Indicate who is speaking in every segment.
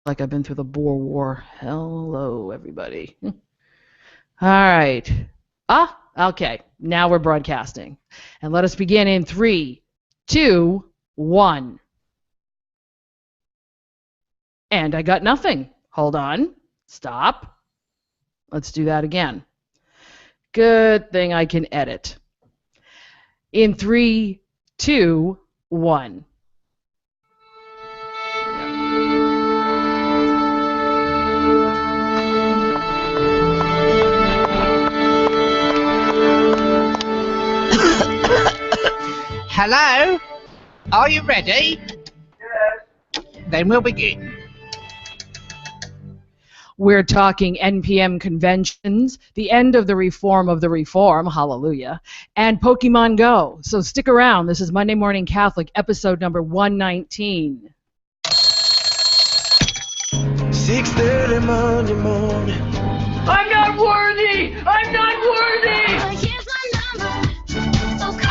Speaker 1: Like I've been through the Boer War. Hello, everybody. All right. Okay. Now we're broadcasting. And let us begin in 3, 2, 1. And I got nothing. Hold on. Stop. Let's do that again. Good thing I can edit. In 3, 2, 1.
Speaker 2: Hello? Are you ready? Yes. Then we'll begin.
Speaker 1: We're talking NPM conventions, the end of the reform, hallelujah, and Pokemon Go. So stick around. This is Monday Morning Catholic, episode number 119.
Speaker 3: 6:30 Monday morning.
Speaker 4: I'm not worthy! I'm not worthy!
Speaker 5: Here's my number, so call me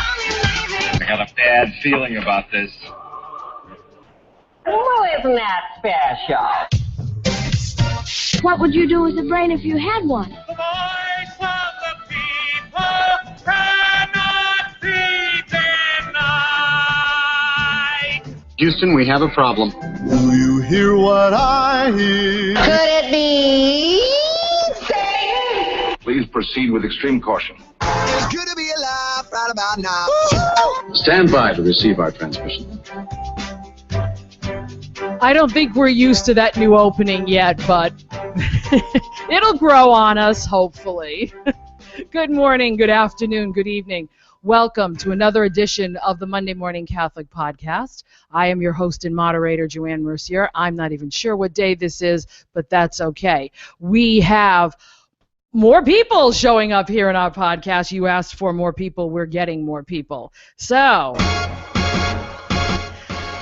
Speaker 5: maybe.
Speaker 6: I got a bad feeling about this.
Speaker 4: Well, isn't that special?
Speaker 5: What would you do with a brain if you had one?
Speaker 7: The voice of the people cannot be denied.
Speaker 6: Houston, we have a problem.
Speaker 3: Do you hear what I hear?
Speaker 5: Could it be?
Speaker 6: Please proceed with extreme caution.
Speaker 3: It's good to be alive right about now.
Speaker 6: Stand by to receive our transmission.
Speaker 1: I don't think we're used to that new opening yet, but it'll grow on us, hopefully. Good morning, good afternoon, good evening. Welcome to another edition of the Monday Morning Catholic Podcast. I am your host and moderator, Joanne Mercier. I'm not even sure what day this is, but that's okay. We have more people showing up here in our podcast. You asked for more people. We're getting more people. So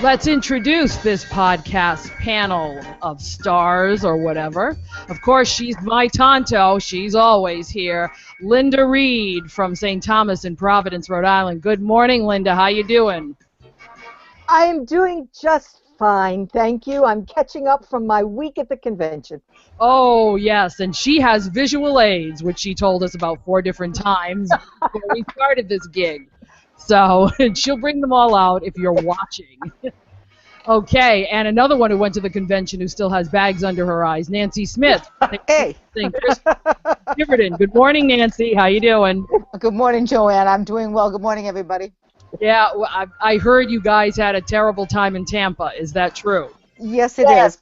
Speaker 1: let's introduce this podcast panel of stars or whatever. Of course, she's my Tonto. She's always here. Linda Reed from St. Thomas in Providence, Rhode Island. Good morning, Linda. How you doing?
Speaker 8: I am doing just fine, thank you. I'm catching up from my week at the convention.
Speaker 1: Oh, yes, and she has visual aids, which she told us about 4 different times before we started this gig. So she'll bring them all out if you're watching. Okay, and another one who went to the convention who still has bags under her eyes, Nancy Smith.
Speaker 8: Hey.
Speaker 1: Tiverton. Good morning, Nancy. How you doing?
Speaker 9: Good morning, Joanne. I'm doing well. Good morning, everybody.
Speaker 1: Yeah, I heard you guys had a terrible time in Tampa. Is that true?
Speaker 9: Yes, it is.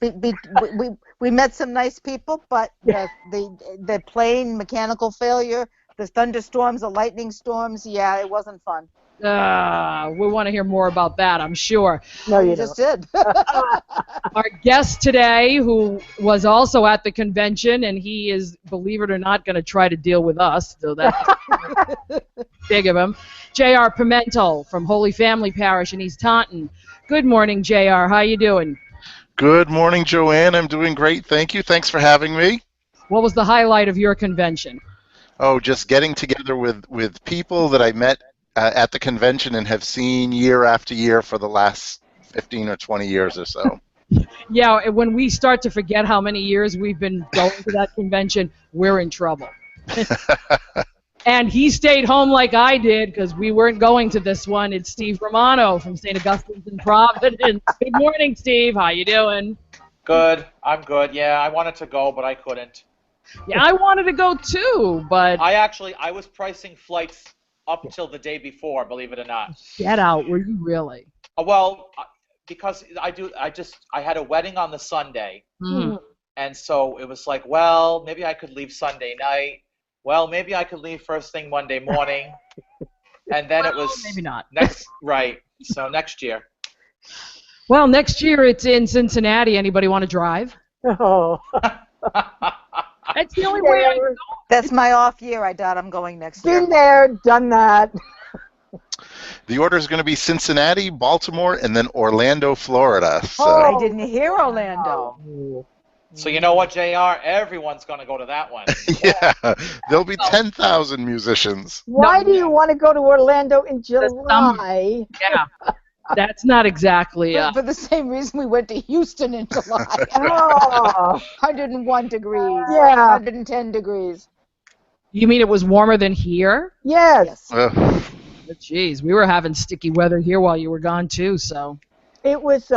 Speaker 9: We met some nice people, but the plane mechanical failure, the thunderstorms, the lightning storms, yeah, it wasn't fun.
Speaker 1: We want to hear more about that, I'm sure.
Speaker 8: No, you
Speaker 9: just did.
Speaker 1: Our guest today, who was also at the convention, and he is, believe it or not, going to try to deal with us, so that's big of him. J.R. Pimentel from Holy Family Parish in East Taunton. Good morning, J.R. How you doing?
Speaker 10: Good morning, Joanne. I'm doing great. Thank you. Thanks for having me.
Speaker 1: What was the highlight of your convention?
Speaker 10: Oh, just getting together with people that I met at the convention and have seen year after year for the last 15 or 20 years or so.
Speaker 1: Yeah, when we start to forget how many years we've been going to that convention, we're in trouble. And he stayed home like I did because we weren't going to this one. It's Steve Romano from St. Augustine's in Providence. Good morning, Steve. How you doing?
Speaker 11: Good. I'm good. Yeah, I wanted to go, but I couldn't.
Speaker 1: Yeah, I wanted to go too, but
Speaker 11: I was pricing flights up till the day before, believe it or not.
Speaker 1: Get out. Were you really?
Speaker 11: Well, because I had a wedding on the Sunday, and so it was like, well, maybe I could leave Sunday night. Well, maybe I could leave first thing Monday morning, and then it was
Speaker 1: maybe not.
Speaker 11: Right. So next year.
Speaker 1: Well, next year it's in Cincinnati. Anybody want to drive?
Speaker 8: Oh.
Speaker 1: That's the only way I can go.
Speaker 9: That's my off year. I doubt I'm going next year.
Speaker 8: Been there, done that.
Speaker 10: The order is going to be Cincinnati, Baltimore, and then Orlando, Florida. So.
Speaker 9: I didn't hear Orlando.
Speaker 11: So you know what, JR? Everyone's going to go to that one.
Speaker 10: Yeah, there'll be 10,000 musicians.
Speaker 8: Why do you want to go to Orlando in July?
Speaker 1: Yeah. That's not exactly.
Speaker 9: For the same reason we went to Houston in July.
Speaker 8: Oh,
Speaker 9: 101 degrees.
Speaker 8: Yeah.
Speaker 9: 110 degrees.
Speaker 1: You mean it was warmer than here?
Speaker 8: yes.
Speaker 1: Jeez, we were having sticky weather here while you were gone too. So.
Speaker 8: It was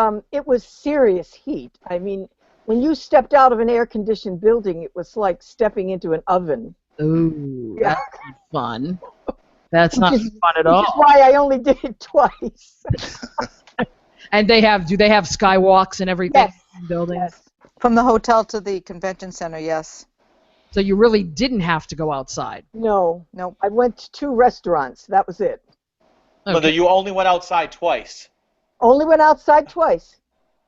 Speaker 8: serious heat. I mean, when you stepped out of an air-conditioned building, it was like stepping into an oven.
Speaker 1: Ooh,
Speaker 8: Yeah.
Speaker 1: that's not fun. That's not fun at
Speaker 8: Which
Speaker 1: all.
Speaker 8: is why I only did it twice.
Speaker 1: And do they have skywalks and everything
Speaker 8: Yes.
Speaker 1: in buildings?
Speaker 8: Yes.
Speaker 9: From the hotel to the convention center, yes.
Speaker 1: So you really didn't have to go outside.
Speaker 8: No.
Speaker 9: Nope.
Speaker 8: I went to 2 restaurants. That was it.
Speaker 11: Mother, you only went outside twice.
Speaker 8: Only went outside twice.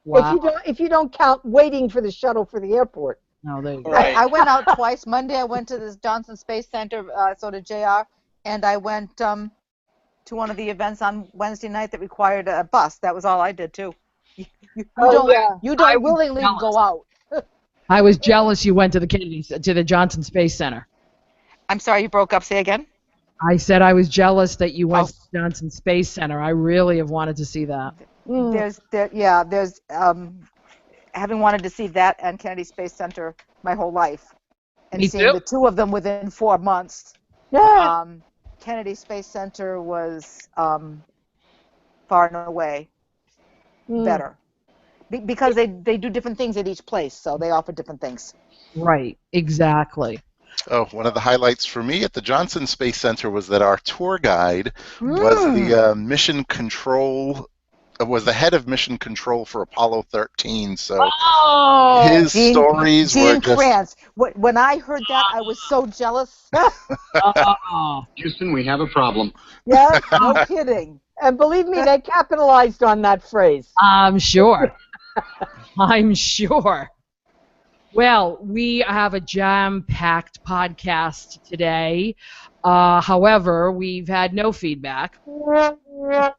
Speaker 1: Wow.
Speaker 8: If you don't count waiting for the shuttle for the airport.
Speaker 1: No, there you go.
Speaker 11: Right.
Speaker 9: I went out twice. Monday I went to this Johnson Space Center, so did JR, and I went to one of the events on Wednesday night that required a bus. That was all I did too. You don't willingly go out.
Speaker 1: I was jealous you went to the Johnson Space Center.
Speaker 9: I'm sorry, you broke up. Say again.
Speaker 1: I said I was jealous that you went to the Johnson Space Center. I really have wanted to see that.
Speaker 9: There's having wanted to see that and Kennedy Space Center my whole life, and
Speaker 1: Me
Speaker 9: seeing
Speaker 1: too.
Speaker 9: the 2 of them within 4 months.
Speaker 8: Yeah.
Speaker 9: Kennedy Space Center was far and away better because they do different things at each place, so they offer different things.
Speaker 1: Right, exactly.
Speaker 10: Oh, one of the highlights for me at the Johnson Space Center was that our tour guide was the mission control, was the head of mission control for Apollo 13. So his stories were
Speaker 9: Gene
Speaker 10: just.
Speaker 9: Kranz. When I heard that, I was so jealous.
Speaker 6: Houston, we have a problem.
Speaker 8: Yeah.
Speaker 9: No kidding.
Speaker 8: And believe me, they capitalized on that phrase.
Speaker 1: I'm sure. I'm sure. Well, we have a jam-packed podcast today. However, we've had no feedback.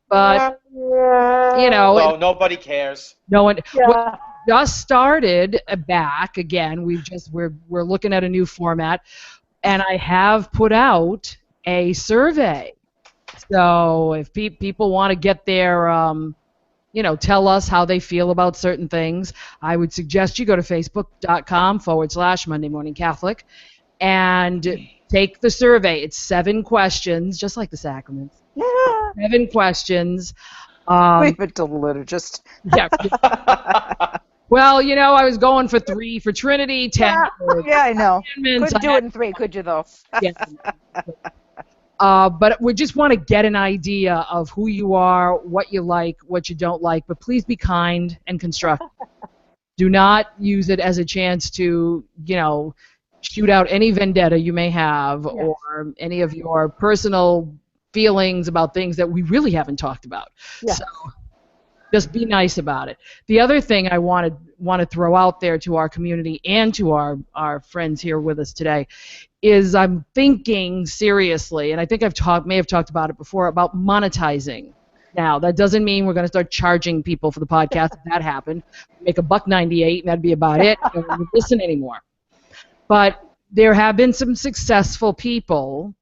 Speaker 1: But,
Speaker 11: No, nobody cares.
Speaker 1: no one.
Speaker 8: Yeah.
Speaker 1: Well, just started back again. We're looking at a new format, and I have put out a survey. So if people want to get their tell us how they feel about certain things, I would suggest you go to facebook.com/Monday Morning Catholic and take the survey. It's 7 questions, just like the sacraments.
Speaker 8: Yeah.
Speaker 1: 7 questions.
Speaker 9: Leave it to the liturgist.
Speaker 1: Yeah. Well, I was going for 3 for Trinity, 10 for
Speaker 9: Yeah, I know.
Speaker 1: commandments.
Speaker 9: Couldn't do it in 3, could you, though?
Speaker 1: Yeah. But we just want to get an idea of who you are, what you like, what you don't like. But please be kind and constructive. Do not use it as a chance to, shoot out any vendetta you may have or any of your personal feelings about things that we really haven't talked about.
Speaker 8: Yeah.
Speaker 1: So just be nice about it. The other thing I want to throw out there to our community and to our friends here with us today is I'm thinking seriously, and I think may have talked about it before, about monetizing. Now, that doesn't mean we're going to start charging people for the podcast. If that happened, make $1.98 and that'd be about it. I wouldn't listen anymore. But there have been some successful people,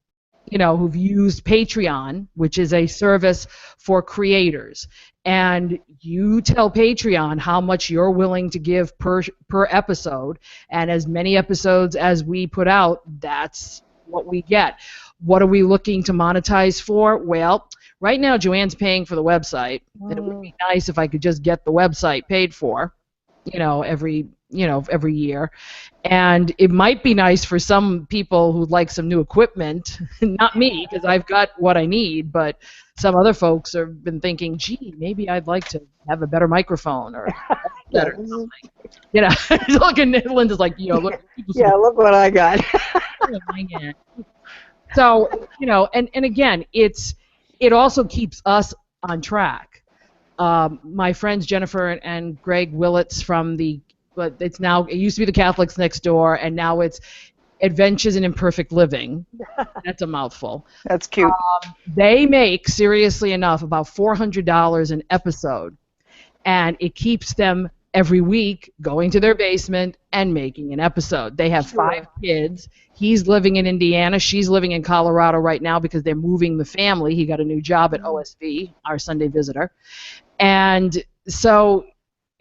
Speaker 1: who've used Patreon, which is a service for creators. And you tell Patreon how much you're willing to give per episode, and as many episodes as we put out, that's what we get. What are we looking to monetize for? Well, right now Joanne's paying for the website. It would be nice if I could just get the website paid for, every year. And it might be nice for some people who'd like some new equipment, not me, because I've got what I need, but some other folks have been thinking, gee, maybe I'd like to have a better microphone or better something. Looking at Linda's like, look.
Speaker 8: Yeah, look what I got.
Speaker 1: So, and again, it also keeps us on track. My friends Jennifer and Greg Willits but it used to be the Catholics Next Door, and now it's Adventures in Imperfect Living. That's a mouthful.
Speaker 9: That's cute.
Speaker 1: They make, seriously enough, about $400 an episode, and it keeps them every week going to their basement and making an episode. They have 5 kids. He's living in Indiana. She's living in Colorado right now because they're moving the family. He got a new job at OSV, our Sunday Visitor. And so,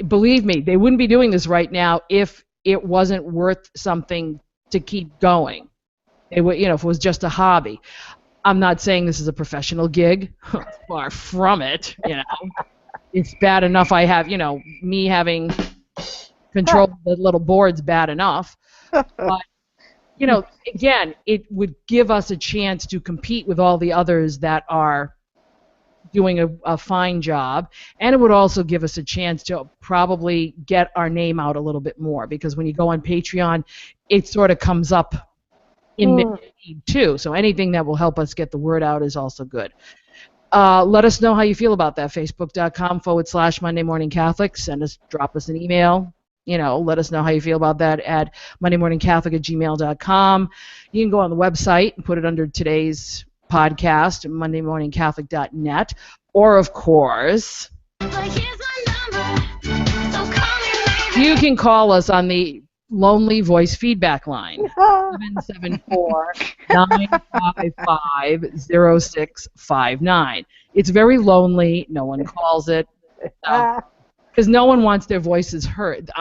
Speaker 1: believe me, they wouldn't be doing this right now if it wasn't worth something to keep going. It would, if it was just a hobby. I'm not saying this is a professional gig. Far from it, It's bad enough I have, me having control of the little board's bad enough. But, again, it would give us a chance to compete with all the others that are doing a fine job, and it would also give us a chance to probably get our name out a little bit more, because when you go on Patreon, it sort of comes up in mid-feed too. So anything that will help us get the word out is also good. Let us know how you feel about that. Facebook.com/Monday Morning Catholic. Drop us an email. Let us know how you feel about that at mondaymorningcatholic@gmail.com. You can go on the website and put it under today's podcast, mondaymorningcatholic.net, or of course, you can call us on the Lonely Voice feedback line, 774-955-0659. It's very lonely. No one calls it because no one wants their voices heard.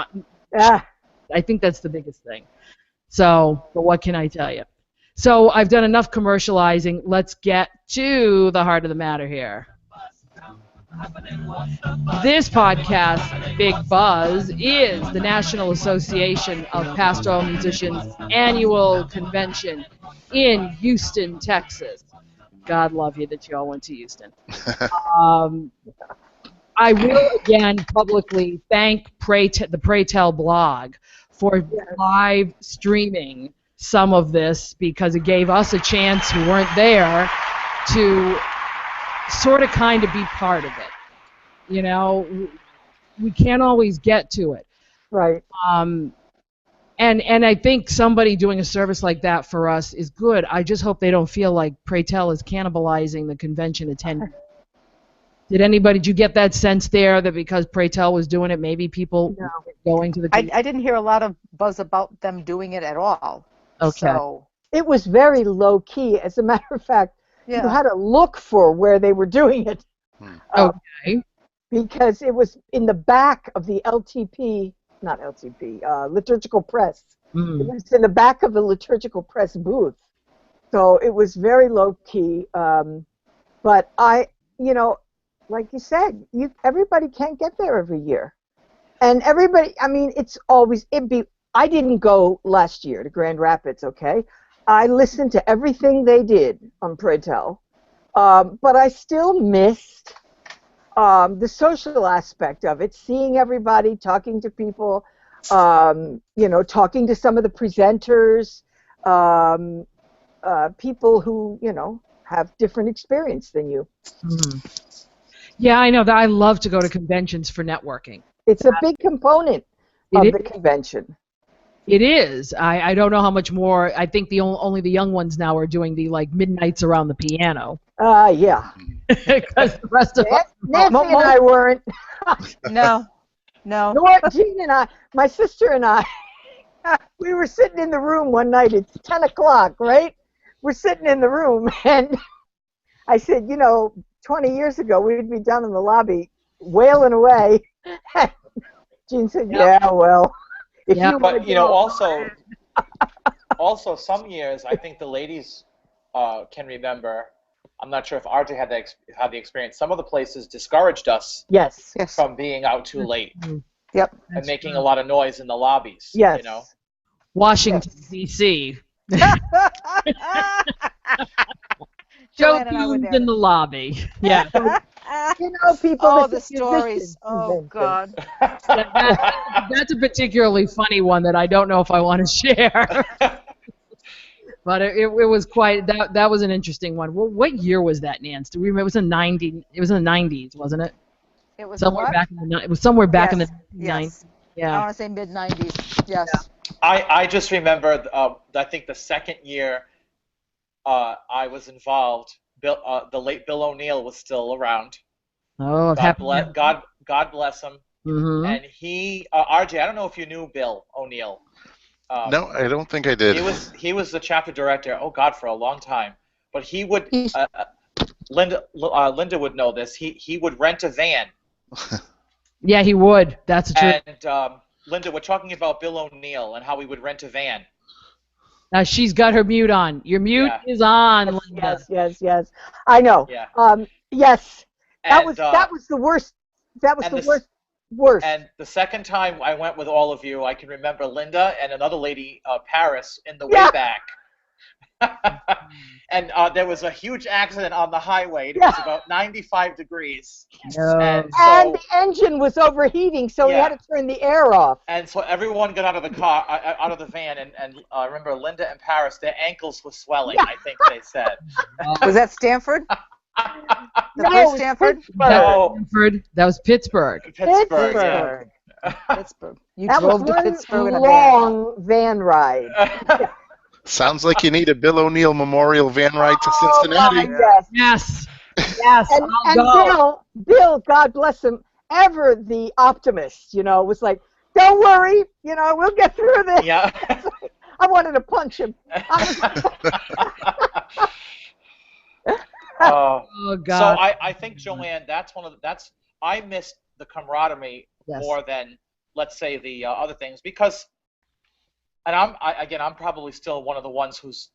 Speaker 1: I think that's the biggest thing. So, but what can I tell you? So I've done enough commercializing. Let's get to the heart of the matter here. This podcast, Big Buzz, is the National Association of Pastoral Musicians annual convention in Houston, Texas. God love you that you all went to Houston. I will again publicly thank the Pray Tell blog for live streaming some of this, because it gave us a chance who weren't there to sort of kind of be part of it. We can't always get to it.
Speaker 8: Right.
Speaker 1: And I think somebody doing a service like that for us is good. I just hope they don't feel like Pray Tell is cannibalizing the convention attendance. Did you get that sense there that because Pray Tell was doing it, maybe people were going to the
Speaker 9: I didn't hear a lot of buzz about them doing it at all.
Speaker 1: Okay.
Speaker 9: So.
Speaker 8: It was very low key. As a matter of fact, you had to look for where they were doing it.
Speaker 1: Okay.
Speaker 8: Because it was in the back of the Liturgical Press. It was in the back of the Liturgical Press booth. So it was very low key. But like you said, everybody can't get there every year. And everybody, I didn't go last year to Grand Rapids, okay? I listened to everything they did on Pray Tell, but I still missed the social aspect of it, seeing everybody, talking to people, talking to some of the presenters, people who, have different experience than you.
Speaker 1: Yeah, I know that. I love to go to conventions for networking.
Speaker 8: It's a big component of the convention.
Speaker 1: It is. I don't know how much more. I think only the young ones now are doing the midnights around the piano.
Speaker 8: Yeah.
Speaker 1: Because the rest of us.
Speaker 8: Nancy and I weren't.
Speaker 9: No.
Speaker 8: Nor Jean and I, my sister and I, we were sitting in the room one night. It's 10 o'clock, right? We're sitting in the room, and I said, 20 years ago, we'd be down in the lobby wailing away. Jean said, yeah, well.
Speaker 11: But also some years, I think the ladies can remember. I'm not sure if RJ had the experience. Some of the places discouraged us from being out too late.
Speaker 8: Yep.
Speaker 11: And making a lot of noise in the lobbies.
Speaker 8: Yes.
Speaker 1: Washington, D.C. Joe Fumes in the lobby. Yeah.
Speaker 8: People.
Speaker 9: The stories. Oh, God.
Speaker 1: That's a particularly funny one that I don't know if I want to share. But it was quite. That was an interesting one. Well, what year was that, Nance? Do we remember? It was in the 90s, wasn't it?
Speaker 9: It was
Speaker 1: somewhere
Speaker 9: what?
Speaker 1: back in the. It was somewhere back in the 90s.
Speaker 9: Yes.
Speaker 1: Yeah.
Speaker 9: I want to say mid-90s. Yes.
Speaker 11: I just remember. I think the second year I was involved. The late Bill O'Neill was still around.
Speaker 1: Oh,
Speaker 11: God bless him.
Speaker 1: Mm-hmm.
Speaker 11: and he, RJ, I don't know if you knew Bill O'Neill.
Speaker 10: No, I don't think I did.
Speaker 11: He was the chapter director. Oh God, for a long time. But he would. Linda would know this. He would rent a van.
Speaker 1: Yeah, he would. That's true.
Speaker 11: And Linda, we're talking about Bill O'Neill and how he would rent a van.
Speaker 1: Now she's got her mute on. Your mute is on, Linda.
Speaker 8: Yes. I know.
Speaker 11: Yeah.
Speaker 8: Yes. That
Speaker 11: And,
Speaker 8: was the worst. That was the worst.
Speaker 11: And the second time I went with all of you, I can remember Linda and another lady, Paris, in the way back. And there was a huge accident on the highway. It was about 95 degrees.
Speaker 1: No.
Speaker 11: And
Speaker 8: the engine was overheating, so we had to turn the air off.
Speaker 11: And so everyone got out of the car, out of the van, and I remember Linda and Paris, their ankles were swelling, I think they said.
Speaker 9: Was that Stanford?
Speaker 8: No,
Speaker 9: Stanford?
Speaker 1: Stanford. That was Pittsburgh.
Speaker 11: Pittsburgh.
Speaker 9: Pittsburgh. You
Speaker 8: That
Speaker 9: drove
Speaker 8: was
Speaker 9: to Pittsburgh in a van.
Speaker 8: long van ride.
Speaker 10: Sounds like you need a Bill O'Neill Memorial van ride to Cincinnati.
Speaker 1: Yes.
Speaker 8: And Bill, God bless him, ever the optimist, was like, don't worry, we'll get through this.
Speaker 11: Yeah.
Speaker 8: I wanted to punch him.
Speaker 1: Oh God.
Speaker 11: So I think, Joanne, I missed the camaraderie more than, let's say, the other things, because, and I'm probably still one of the ones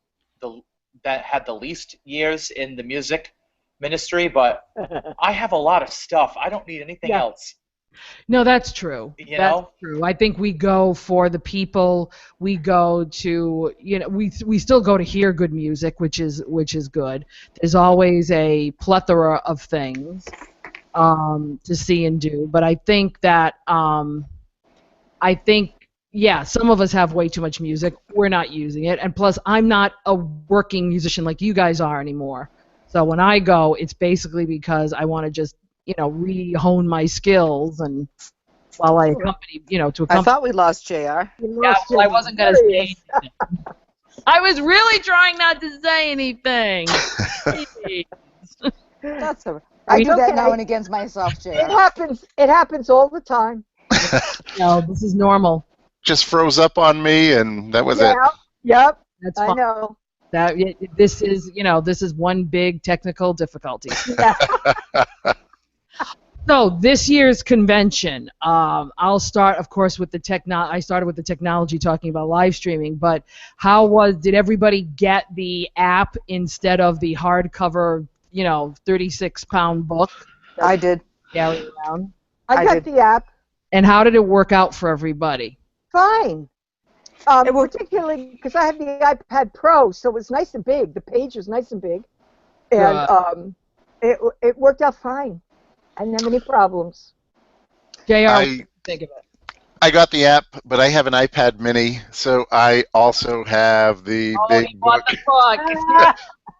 Speaker 11: that had the least years in the music ministry, but I have a lot of stuff. I don't need anything else.
Speaker 1: No, that's true. That's true. I think we go for the people. We go to, we still go to hear good music, which is good. There's always a plethora of things to see and do. But I think that some of us have way too much music. We're not using it, and plus, I'm not a working musician like you guys are anymore. So when I go, it's basically because I want to just re-hone my skills, and while I accompany, to accompany.
Speaker 9: I thought we lost JR.
Speaker 1: Yeah, well, I wasn't going to say anything. I was really trying not to say anything.
Speaker 9: That's all right. I do that now and against myself, JR.
Speaker 8: It happens all the time.
Speaker 1: No, this is normal.
Speaker 10: Just froze up on me, and that was it.
Speaker 8: Yep.
Speaker 1: That's
Speaker 8: I
Speaker 1: fine.
Speaker 8: know.
Speaker 1: This is one big technical difficulty. So this year's convention, I'll start, of course, with I started with the technology, talking about live streaming. But did everybody get the app instead of the hardcover, 36-pound book?
Speaker 9: I did.
Speaker 1: Carry around.
Speaker 8: I got the app.
Speaker 1: And how did it work out for everybody?
Speaker 8: Fine. Particularly because I have the iPad Pro, so it was nice and big. The page was nice and big, and it worked out fine. I didn't have any problems.
Speaker 1: JR, think of it.
Speaker 10: I got the app, but I have an iPad Mini, so I also have the big book.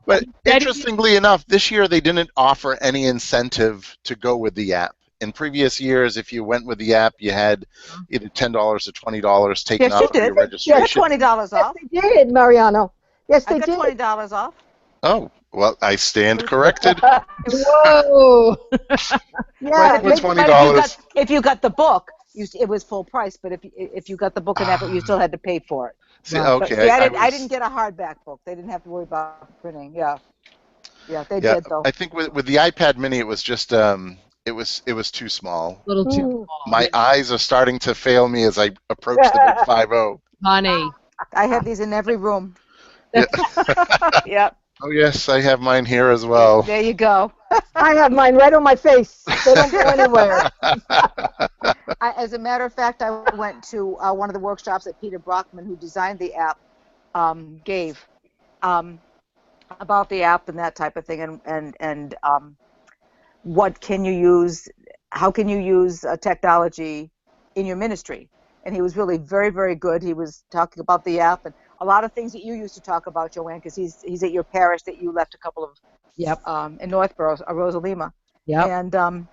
Speaker 10: But interestingly enough, this year they didn't offer any incentive to go with the app. In previous years, if you went with the app, you had either $10 or $20 taken off of your registration.
Speaker 9: $20 off.
Speaker 8: Yes, they did, Mariano. Yes, they did.
Speaker 9: I got $20 off.
Speaker 10: Oh, well, I stand corrected.
Speaker 1: Whoa!
Speaker 8: Yeah,
Speaker 10: $20.
Speaker 9: If you got the book, it was full price. But if you got the book and that, you still had to pay for it.
Speaker 10: See, okay.
Speaker 9: See, I didn't get a hardback book. They didn't have to worry about printing. Yeah, they did though.
Speaker 10: I think with the iPad Mini, it was just it was too small.
Speaker 1: A little too small.
Speaker 10: My eyes are starting to fail me as I approach the big 5-0.
Speaker 1: Honey.
Speaker 9: I have these in every room.
Speaker 10: Yeah.
Speaker 9: Yep.
Speaker 10: Oh yes, I have mine here as well.
Speaker 9: There you go.
Speaker 8: I have mine right on my face. They don't go anywhere.
Speaker 9: As a matter of fact, I went to one of the workshops that Peter Brockman, who designed the app, gave about the app and that type of thing, and what can you use? How can you use technology in your ministry? And he was really very, very good. He was talking about the app and a lot of things that you used to talk about, Joanne, because he's at your parish that you left a couple of in Northborough, Rosalima.
Speaker 1: Yep.
Speaker 9: And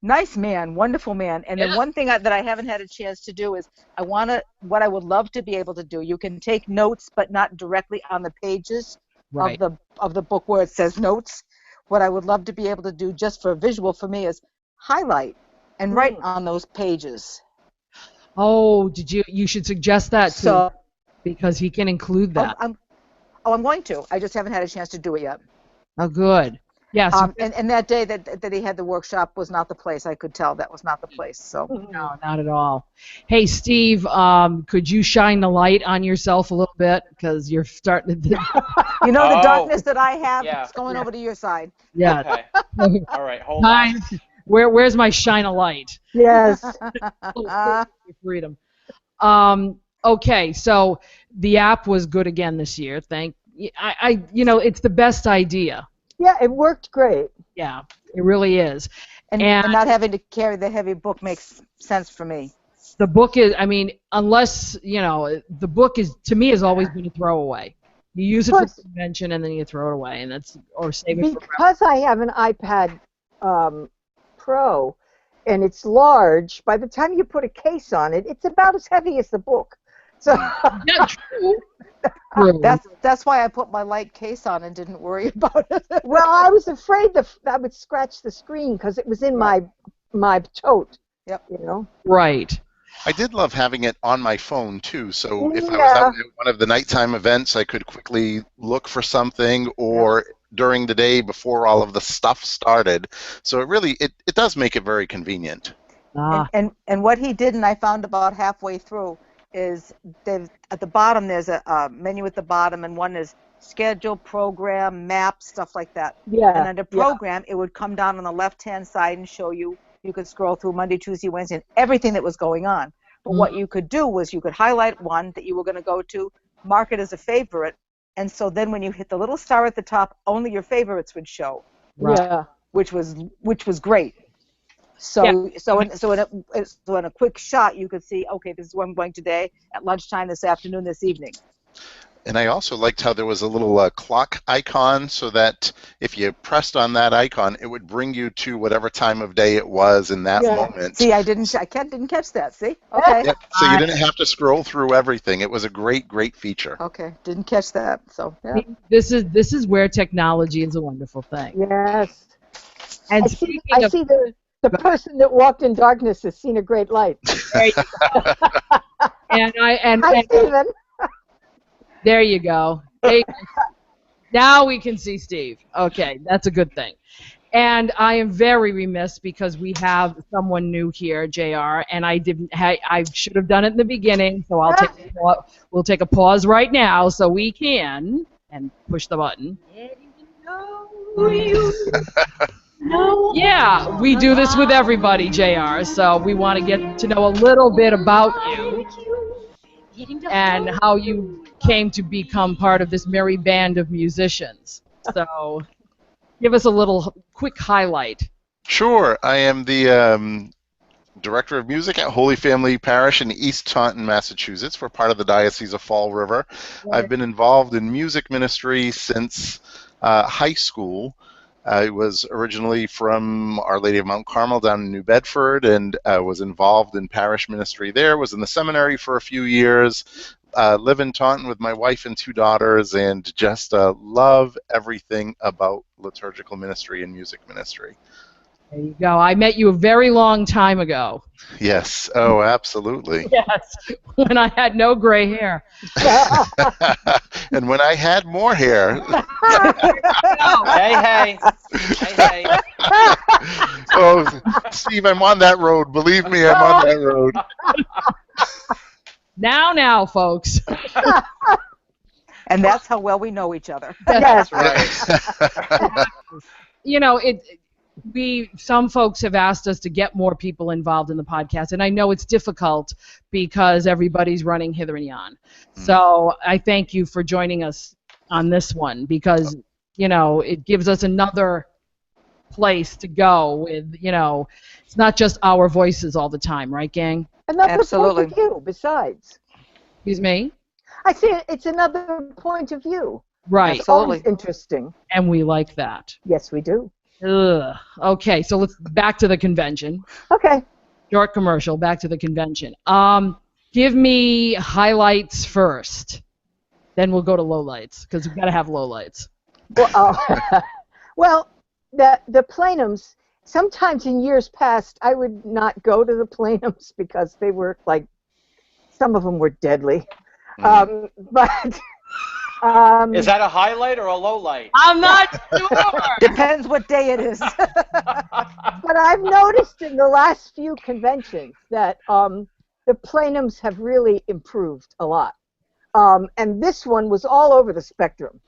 Speaker 9: nice man, wonderful man. And then one thing that I haven't had a chance to do is what I would love to be able to do. You can take notes, but not directly on the pages of the book where it says notes. What I would love to be able to do just for visual for me is highlight and write on those pages.
Speaker 1: Oh, you should suggest that to
Speaker 9: So-
Speaker 1: him, because he can include that.
Speaker 9: I'm going to. I just haven't had a chance to do it yet.
Speaker 1: Oh, good. Yes.
Speaker 9: And that day that he had the workshop was not the place. I could tell that was not the place. So
Speaker 1: No, not at all. Hey, Steve, could you shine the light on yourself a little bit, because you're starting to.
Speaker 9: you know the
Speaker 11: Oh.
Speaker 9: darkness that I have.
Speaker 11: Yeah.
Speaker 9: It's going over to your side.
Speaker 1: Yeah.
Speaker 11: Okay. All right, hold on.
Speaker 1: Shine. Where's my shine a light?
Speaker 8: Yes.
Speaker 1: Freedom. Okay, so the app was good again this year. It's the best idea.
Speaker 8: Yeah, it worked great.
Speaker 1: Yeah, it really is.
Speaker 9: And not having to carry the heavy book makes sense for me.
Speaker 1: The book is, unless, the book is, to me, has always been a throwaway. You use it for the convention and then you throw it away, or save it for
Speaker 8: Because I have an iPad Pro and it's large, by the time you put a case on it, it's about as heavy as the book. So
Speaker 1: yeah, true.
Speaker 9: That's why I put my light case on and didn't worry about it.
Speaker 8: Well, I was afraid that I would scratch the screen because it was in my tote.
Speaker 9: Yep.
Speaker 10: Right. I did love having it on my phone too, so if I was out at one of the nighttime events, I could quickly look for something, or during the day before all of the stuff started. So it really it does make it very convenient.
Speaker 9: And what he did, and I found about halfway through, is at the bottom there's a menu at the bottom, and one is schedule, program, map, stuff like that.
Speaker 8: Yeah.
Speaker 9: And under program, it would come down on the left-hand side and show you. You could scroll through Monday, Tuesday, Wednesday, and everything that was going on. But what you could do was you could highlight one that you were going to go to, mark it as a favorite, and so then when you hit the little star at the top, only your favorites would show.
Speaker 1: Right.
Speaker 8: Yeah.
Speaker 9: Which was great. So in a quick shot, you could see, okay, this is where I'm going today, at lunchtime, this afternoon, this evening.
Speaker 10: And I also liked how there was a little clock icon, so that if you pressed on that icon, it would bring you to whatever time of day it was in that moment.
Speaker 9: See, I didn't catch that. See, okay.
Speaker 10: Yep. So you didn't have to scroll through everything. It was a great feature.
Speaker 9: Okay, didn't catch that. So yeah.
Speaker 1: This is where technology is a wonderful thing.
Speaker 8: Yes.
Speaker 1: And
Speaker 8: I see the person that walked in darkness has seen a great light. Hi, Stephen.
Speaker 1: There you go. Now we can see Steve. Okay, that's a good thing. And I am very remiss because we have someone new here, JR, and I should have done it in the beginning, so we'll take a pause right now so we can, and push the button. Yeah, we do this with everybody, JR, so we want to get to know a little bit about you and how you came to become part of this merry band of musicians. So give us a little quick highlight.
Speaker 10: Sure. I am the Director of Music at Holy Family Parish in East Taunton, Massachusetts. We're part of the Diocese of Fall River. Right. I've been involved in music ministry since high school. I was originally from Our Lady of Mount Carmel down in New Bedford, and was involved in parish ministry there, was in the seminary for a few years, live in Taunton with my wife and 2 daughters, and just love everything about liturgical ministry and music ministry.
Speaker 1: There you go. I met you a very long time ago.
Speaker 10: Yes. Oh, absolutely.
Speaker 1: Yes. When I had no gray hair.
Speaker 10: And when I had more hair.
Speaker 11: Hey.
Speaker 10: Oh, Steve, I'm on that road. Believe me, I'm on that road.
Speaker 1: Now, folks.
Speaker 9: And that's how well we know each other.
Speaker 8: Yes.
Speaker 11: Right.
Speaker 1: Some folks have asked us to get more people involved in the podcast, and I know it's difficult because everybody's running hither and yon. So I thank you for joining us on this one, because it gives us another place to go with, it's not just our voices all the time, right, gang?
Speaker 8: Another
Speaker 9: Absolutely.
Speaker 8: point of view besides.
Speaker 1: Excuse me?
Speaker 8: I see it's another point of view.
Speaker 1: Right.
Speaker 8: It's always interesting.
Speaker 1: And we like that.
Speaker 8: Yes, we do.
Speaker 1: Ugh. Okay, so let's back to the convention.
Speaker 8: Okay.
Speaker 1: Short commercial, back to the convention. Give me highlights first. Then we'll go to lowlights, because we've got to have lowlights.
Speaker 8: Well, well, the plenums, sometimes in years past, I would not go to the plenums because they were like, some of them were deadly. But
Speaker 11: Is that a highlight or a low light?
Speaker 1: I'm not sure.
Speaker 9: Depends what day it is.
Speaker 8: but I've noticed in the last few conventions that the plenums have really improved a lot. And this one was all over the spectrum.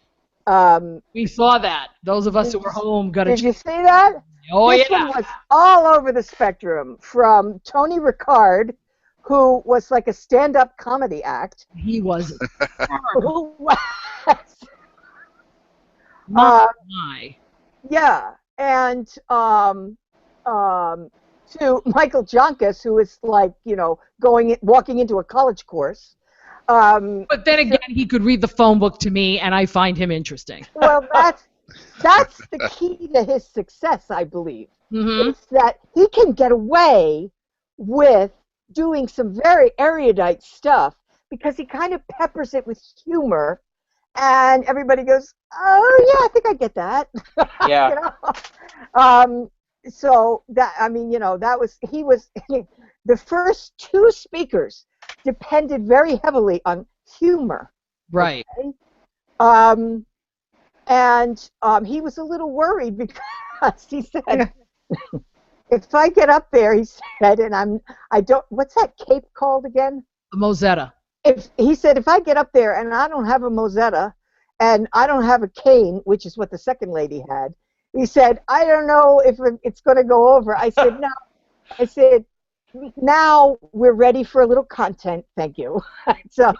Speaker 1: We saw that. Those of us who were home got a
Speaker 8: Did you see that?
Speaker 1: Oh,
Speaker 8: this
Speaker 1: yeah.
Speaker 8: one was all over the spectrum, from Tony Ricard, who was like a stand-up comedy act.
Speaker 1: He was.
Speaker 8: Who was
Speaker 1: my.
Speaker 8: Yeah, and to Michael Jonkis, who is like, walking into a college course.
Speaker 1: But then again, he could read the phone book to me, and I find him interesting.
Speaker 8: Well, that's the key to his success, I believe.
Speaker 1: Mm-hmm.
Speaker 8: It's that he can get away with doing some very erudite stuff because he kind of peppers it with humor, and everybody goes, "Oh yeah, I think I get that."
Speaker 11: Yeah.
Speaker 8: So that, I mean, that was the first two speakers depended very heavily on humor.
Speaker 1: Right.
Speaker 8: Okay? And he was a little worried because he said, if I get up there, he said, and what's that cape called again?
Speaker 1: A Mozetta.
Speaker 8: He said, if I get up there and I don't have a Mozetta and I don't have a cane, which is what the second lady had, he said, I don't know if it's going to go over. I said, no. I said, now we're ready for a little content, thank you. So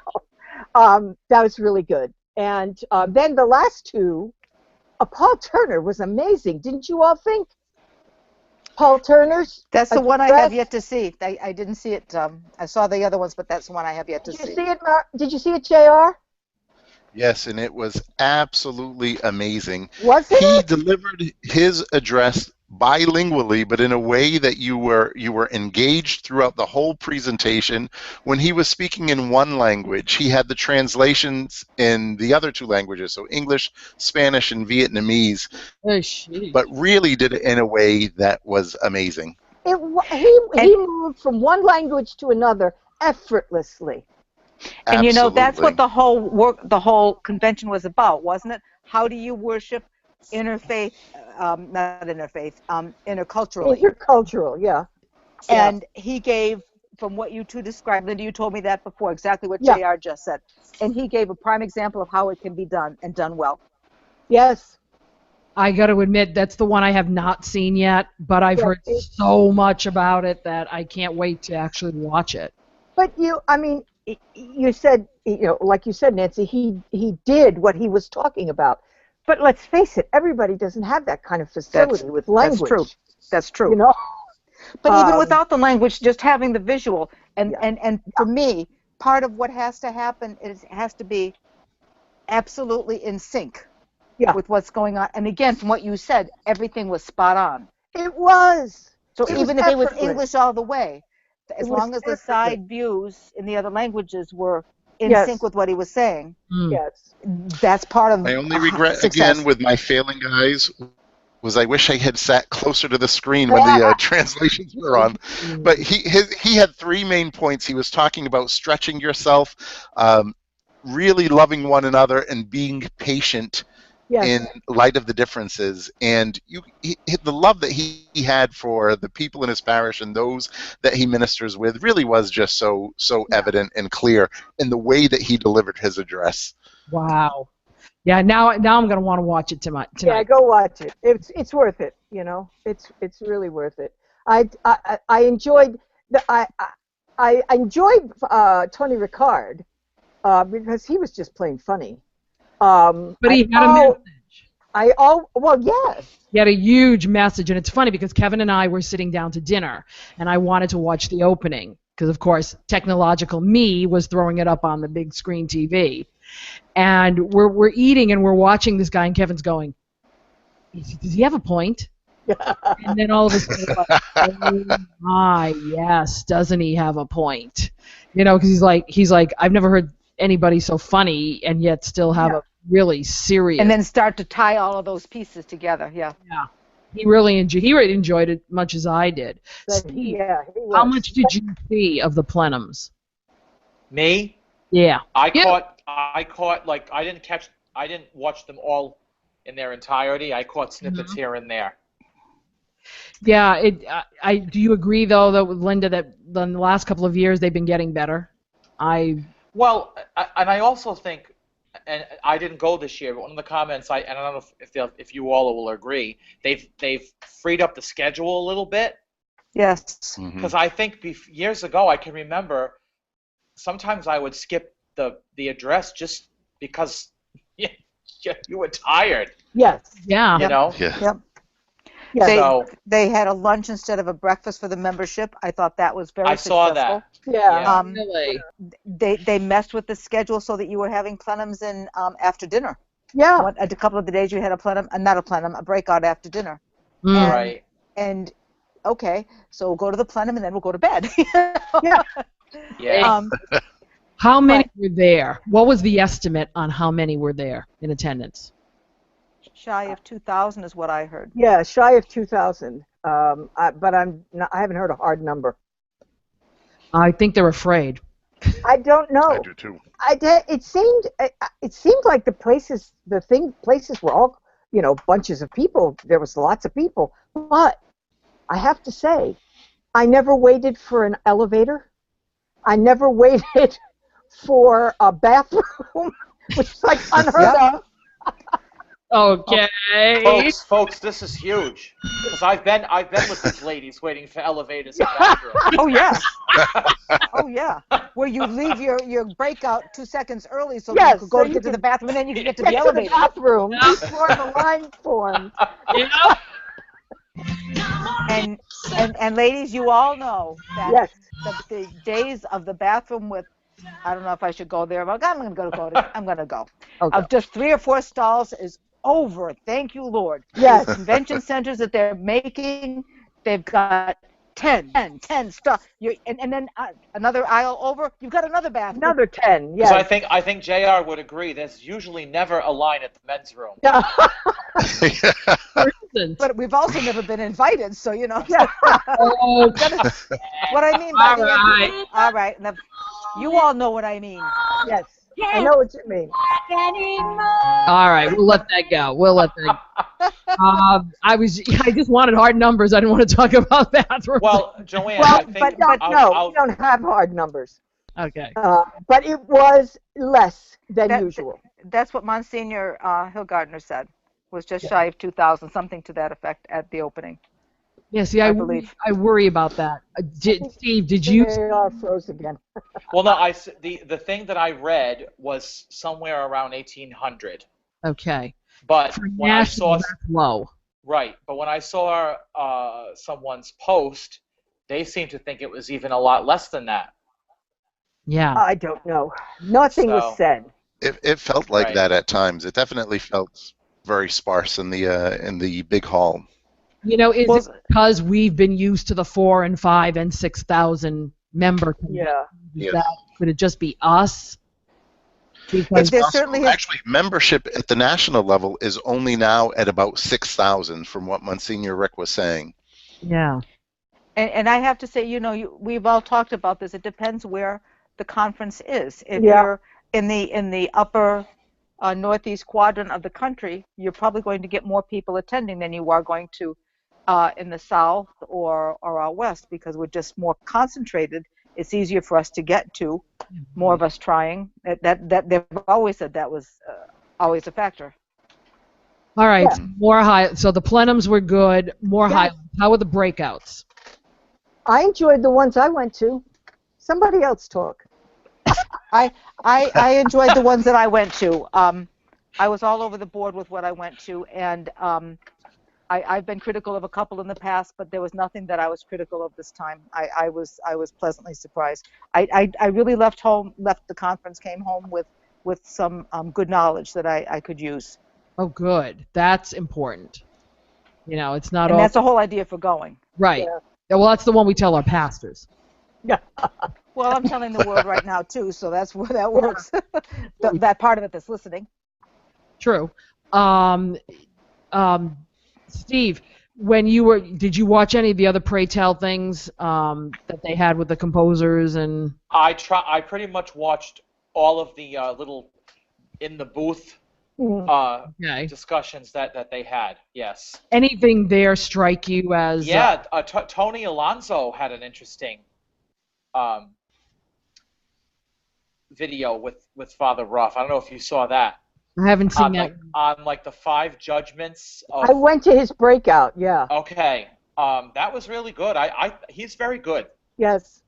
Speaker 8: that was really good. And then the last two, Paul Turner was amazing. Didn't you all think? Paul Turner's?
Speaker 9: That's the one I have yet to see. I didn't see it. I saw the other ones, but that's the one I have yet to see.
Speaker 8: Did you see it, Did you see it, JR?
Speaker 10: Yes, and it was absolutely amazing.
Speaker 8: Was it?
Speaker 10: He delivered his address bilingually, but in a way that you were engaged throughout the whole presentation. When he was speaking in one language, he had the translations in the other two languages, so English, Spanish, and Vietnamese, but really did it in a way that was amazing.
Speaker 8: He moved from one language to another effortlently.
Speaker 9: And that's what the whole convention was about, wasn't it? How do you worship interculturally?
Speaker 8: Intercultural, yeah.
Speaker 9: And he gave, from what you two described, Linda, you told me that before, exactly what JR just said. And he gave a prime example of how it can be done, and done well.
Speaker 8: Yes.
Speaker 1: I got to admit, that's the one I have not seen yet, but I've heard so much about it that I can't wait to actually watch it.
Speaker 8: But you said, like you said, Nancy, he did what he was talking about. But let's face it, everybody doesn't have that kind of facility with language.
Speaker 9: That's true. But even without the language, just having the visual, and for me, part of what has to happen is it has to be absolutely in sync with what's going on. And again, from what you said, everything was spot on.
Speaker 8: It was.
Speaker 9: So even if it was English all the way, as long as the
Speaker 8: effortless.
Speaker 9: side views in the other languages were in sync with what he was saying,
Speaker 8: yes,
Speaker 9: that's part of
Speaker 10: my only regret,
Speaker 9: success.
Speaker 10: again, with my failing eyes was I wish I had sat closer to the screen when the translations were on. But he had three main points. He was talking about stretching yourself, really loving one another, and being patient in light of the differences. And the love that he had for the people in his parish and those that he ministers with really was just so evident and clear in the way that he delivered his address.
Speaker 1: Wow. Yeah, now I'm going to want to watch it tonight.
Speaker 8: Yeah, go watch it. It's worth it, It's really worth it. I enjoyed I enjoyed Tony Ricard because he was just plain funny.
Speaker 1: But he had a message.
Speaker 8: Well, yes.
Speaker 1: He had a huge message, and it's funny because Kevin and I were sitting down to dinner, and I wanted to watch the opening because, of course, technological me was throwing it up on the big screen TV. And we're eating and we're watching this guy, and Kevin's going, does he have a point? And then all of a sudden, like, oh my, yes, doesn't he have a point? Because he's like, I've never heard anybody so funny and yet still have a really serious.
Speaker 9: And then start to tie all of those pieces together,
Speaker 1: He really enjoyed it much as I did. Steve,
Speaker 8: Yeah, he was.
Speaker 1: how much did you see of the plenums?
Speaker 11: Me?
Speaker 1: Yeah.
Speaker 11: I caught like I didn't watch them all in their entirety. I caught snippets here and there.
Speaker 1: Yeah, do you agree though that with Linda that in the last couple of years they've been getting better?
Speaker 11: Well, and I also think, and I didn't go this year, but one of the comments and I don't know if you all will agree, they've freed up the schedule a little bit.
Speaker 9: Yes.
Speaker 11: Because I think years ago I can remember sometimes I would skip the address just because you were tired.
Speaker 8: Yes.
Speaker 1: Yeah.
Speaker 11: You know.
Speaker 10: Yeah.
Speaker 9: Yep.
Speaker 8: Yeah.
Speaker 9: They had a lunch instead of a breakfast for the membership. I thought that was very successful.
Speaker 11: I saw that.
Speaker 8: Yeah.
Speaker 1: Really.
Speaker 9: They messed with the schedule so that you were having plenums in after dinner.
Speaker 8: Yeah.
Speaker 9: A couple of the days you had a plenum, not a plenum, a breakout after dinner.
Speaker 11: Right.
Speaker 9: And okay, so we'll go to the plenum and then we'll go to bed.
Speaker 8: Yeah.
Speaker 11: Yeah.
Speaker 1: How many were there? What was the estimate on how many were there in attendance?
Speaker 9: Shy of 2,000 is what I heard.
Speaker 8: Yeah, shy of 2,000. But I haven't heard a hard number.
Speaker 1: I think they're afraid.
Speaker 8: I don't know.
Speaker 10: I do too.
Speaker 8: It seemed like the places were all, bunches of people. There was lots of people, but I have to say, I never waited for an elevator. I never waited for a bathroom, which is like unheard of.
Speaker 1: Okay.
Speaker 11: Folks, this is huge. Because I've been with these ladies waiting for elevators in bathrooms.
Speaker 9: Oh yeah. Oh yeah. Where you leave your breakout 2 seconds early so that you could go to get to the bathroom and then you can get to the elevator.
Speaker 8: The bathroom before the line formed.
Speaker 9: And ladies, you all know that
Speaker 8: Yes.
Speaker 9: the days of the bathroom with, I don't know if I should go there, but I'm going to go. I'm going to go.
Speaker 1: Okay.
Speaker 9: Of just 3 or 4 stalls is over. Thank you, Lord.
Speaker 8: Yes.
Speaker 9: The convention centers that they're making, they've got 10 stalls. And then another aisle over, you've got another bathroom.
Speaker 8: Another 10. Yes.
Speaker 11: So I think JR would agree. There's usually never a line at the men's room.
Speaker 1: For instance.
Speaker 9: But we've also never been invited, so
Speaker 8: Yeah.
Speaker 9: What I mean by
Speaker 1: All
Speaker 9: all right. Now, you all know what I mean.
Speaker 8: Yes. I know what you mean.
Speaker 1: All right, we'll let that go. I just wanted hard numbers. I didn't want to talk about bathrooms.
Speaker 11: Well, Joanne,
Speaker 8: Well,
Speaker 11: I think
Speaker 8: no, we don't have hard numbers.
Speaker 1: Okay.
Speaker 8: But it was less than usual.
Speaker 9: That's what Monsignor Hillgardner said. Was just shy of 2,000, something to that effect at the opening.
Speaker 1: Yeah, see, I worry about that. Steve, did you?
Speaker 8: They are froze again.
Speaker 11: Well, no, the thing that I read was somewhere around 1,800.
Speaker 1: Okay.
Speaker 11: But
Speaker 1: For
Speaker 11: when I saw
Speaker 1: that's low.
Speaker 11: right, but when I saw someone's post, they seemed to think it was even a lot less than that.
Speaker 1: Yeah.
Speaker 8: I don't know. Nothing was said.
Speaker 10: It felt like
Speaker 11: Right.
Speaker 10: that at times. It definitely felt very sparse in the big hall.
Speaker 1: Is it because we've been used to the 4,000 and 5,000 and 6,000 member?
Speaker 8: Yeah.
Speaker 1: Could it just be us?
Speaker 10: It's
Speaker 9: There
Speaker 10: possible.
Speaker 9: certainly
Speaker 10: Actually, membership at the national level is only now at about 6,000, from what Monsignor Rick was saying.
Speaker 1: Yeah.
Speaker 9: And I have to say, we've all talked about this. It depends where the conference is. If
Speaker 8: Yeah.
Speaker 9: you're in the upper northeast quadrant of the country, you're probably going to get more people attending than you are going to in the south or out west, because we're just more concentrated. It's easier for us to get to. More of us trying. That they've always said that was always a factor.
Speaker 1: All right.
Speaker 8: Yeah.
Speaker 1: More high. So the plenums were good. More
Speaker 8: Yeah.
Speaker 1: highlights. How were the breakouts?
Speaker 8: I enjoyed the ones I went to. Somebody else talk.
Speaker 9: I enjoyed the ones that I went to. I was all over the board with what I went to, and I've been critical of a couple in the past, but there was nothing that I was critical of this time. I was pleasantly surprised. I really left the conference, came home with some good knowledge that I could use.
Speaker 1: Oh, good. That's important. It's not
Speaker 9: And
Speaker 1: all.
Speaker 9: that's the whole idea for going.
Speaker 1: Right. Yeah, well, that's the one we tell our pastors.
Speaker 8: Yeah.
Speaker 9: Well, I'm telling the world right now too, so that's where that works. That part of it that's listening.
Speaker 1: True. Steve, when you were, did you watch any of the other Pray Tell things that they had with the composers and?
Speaker 11: I pretty much watched all of the little in the booth discussions that they had. Yes.
Speaker 1: Anything there strike you as?
Speaker 11: Yeah, Tony Alonso had an interesting video with Father Ruff. I don't know if you saw that.
Speaker 1: I haven't seen that.
Speaker 11: On like the 5 judgments.
Speaker 8: I went to his breakout. Yeah.
Speaker 11: Okay. That was really good. He's very good.
Speaker 8: Yes.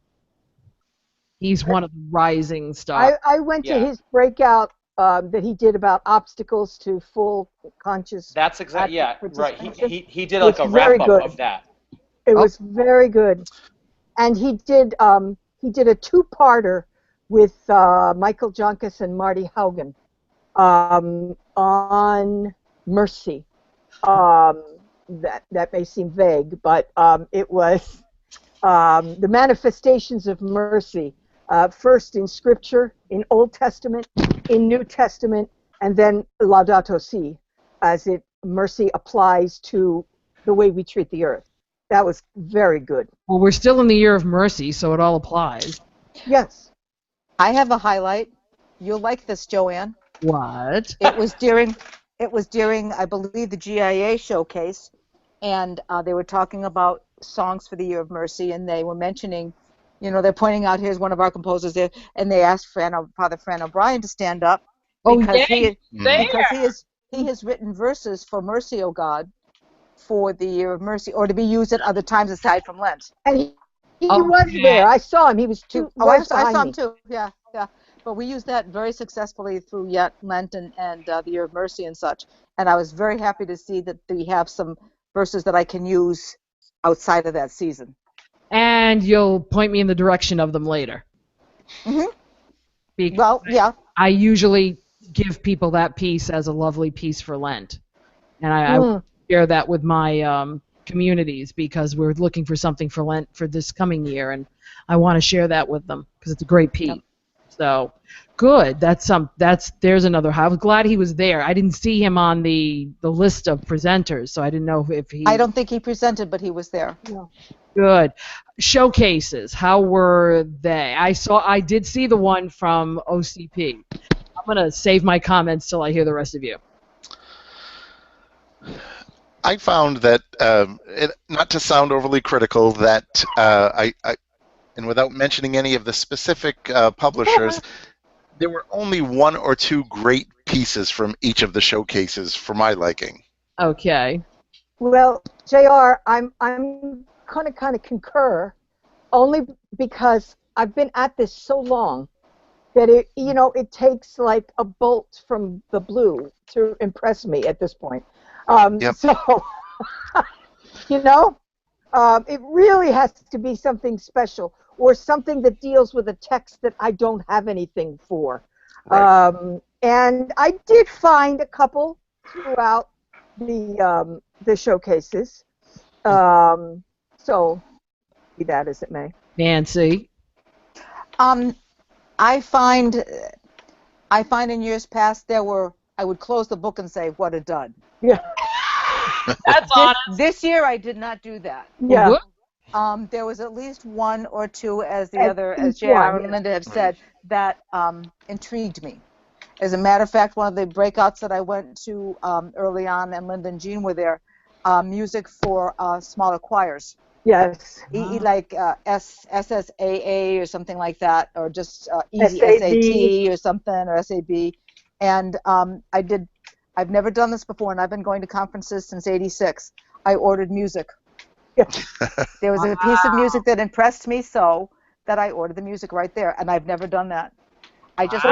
Speaker 1: He's one of the rising stars.
Speaker 8: I went to his breakout that he did about obstacles to full conscious.
Speaker 11: That's exactly right. He did like a wrap up of that.
Speaker 8: It was very good, and he did a 2-parter with Michael Joncas and Marty Haugen on mercy. That may seem vague, but it was the manifestations of mercy. First in Scripture, in Old Testament, in New Testament, and then Laudato Si, as mercy applies to the way we treat the earth. That was very good.
Speaker 1: Well, we're still in the year of mercy, so it all applies.
Speaker 8: Yes.
Speaker 9: I have a highlight. You'll like this, Joanne.
Speaker 1: What?
Speaker 9: It was during, I believe, the GIA showcase, and they were talking about songs for the Year of Mercy, and they were mentioning, they're pointing out, here's one of our composers there, and they asked Father Fran O'Brien to stand up because he has written verses for Mercy, O God, for the Year of Mercy, or to be used at other times aside from Lent.
Speaker 8: And he was there. I saw him. He was
Speaker 9: I saw him too. Yeah. But we used that very successfully through Lent and the Year of Mercy and such. And I was very happy to see that we have some verses that I can use outside of that season.
Speaker 1: And you'll point me in the direction of them later.
Speaker 9: Mm-hmm. Well, yeah.
Speaker 1: I usually give people that piece as a lovely piece for Lent. And I share that with my communities because we're looking for something for Lent for this coming year. And I want to share that with them because it's a great piece. Yep. So, good. There's another. I was glad he was there. I didn't see him on the list of presenters, so I didn't know if he.
Speaker 9: I don't think he presented, but he was there.
Speaker 8: No.
Speaker 1: Good. Showcases. How were they? I did see the one from OCP. I'm gonna save my comments till I hear the rest of you.
Speaker 10: I found that, not to sound overly critical, that and without mentioning any of the specific publishers, there were only 1 or 2 great pieces from each of the showcases for my liking.
Speaker 1: Okay.
Speaker 8: Well, JR, I'm gonna kind of concur, only because I've been at this so long that it takes like a bolt from the blue to impress me at this point. So, it really has to be something special or something that deals with a text that I don't have anything for. Right. And I did find a couple throughout the showcases. So, be that as it may.
Speaker 1: Nancy?
Speaker 9: I find in years past I would close the book and say, what a dud.
Speaker 8: Yeah.
Speaker 1: That's honest.
Speaker 9: This year I did not do that.
Speaker 8: Yeah.
Speaker 9: There was at least 1 or 2, as J.R. and Linda have said, that intrigued me. As a matter of fact, one of the breakouts that I went to early on, and Linda and Jean were there, music for smaller choirs.
Speaker 8: Yes.
Speaker 9: Like SSAA or something like that, or just easy SAT or something, or SAB. And I've never done this before, and I've been going to conferences since '86. I ordered music. Yeah. There was a piece of music that impressed me so that I ordered the music right there, and I've never done that. I just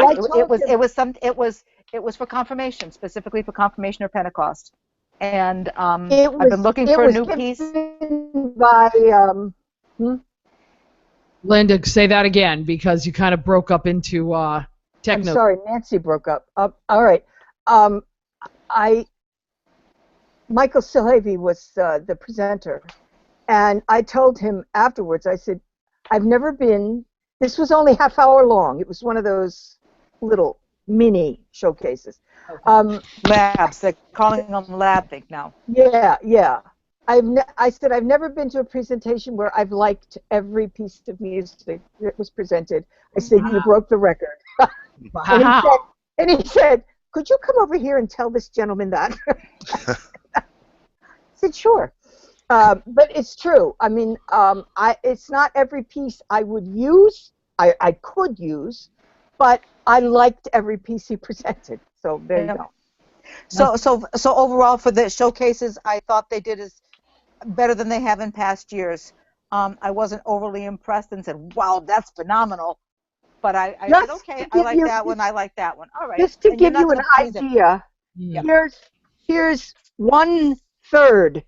Speaker 9: it was for confirmation, specifically for confirmation or Pentecost, and I've been looking for a new piece.
Speaker 8: By
Speaker 1: Linda, say that again because you kind of broke up into techno.
Speaker 8: I'm sorry, Nancy broke up. All right. Michael Silhavy was the presenter, and I told him afterwards, I said, I've never been, this was only half hour long. It was one of those little mini showcases.
Speaker 9: Labs, they're calling them lab thing now.
Speaker 8: Yeah. I said I've never been to a presentation where I've liked every piece of music that was presented. I said you broke the record.
Speaker 1: Wow.
Speaker 8: And he said, could you come over here and tell this gentleman that? I said, sure. But it's true. I mean, it's not every piece I would use, I could use, but I liked every piece he presented. So there you go.
Speaker 9: So overall for the showcases, I thought they did as better than they have in past years. I wasn't overly impressed and said, wow, that's phenomenal. But I said, okay, I like that one, I like that one. All right.
Speaker 8: Just to give you an idea, here's 1/3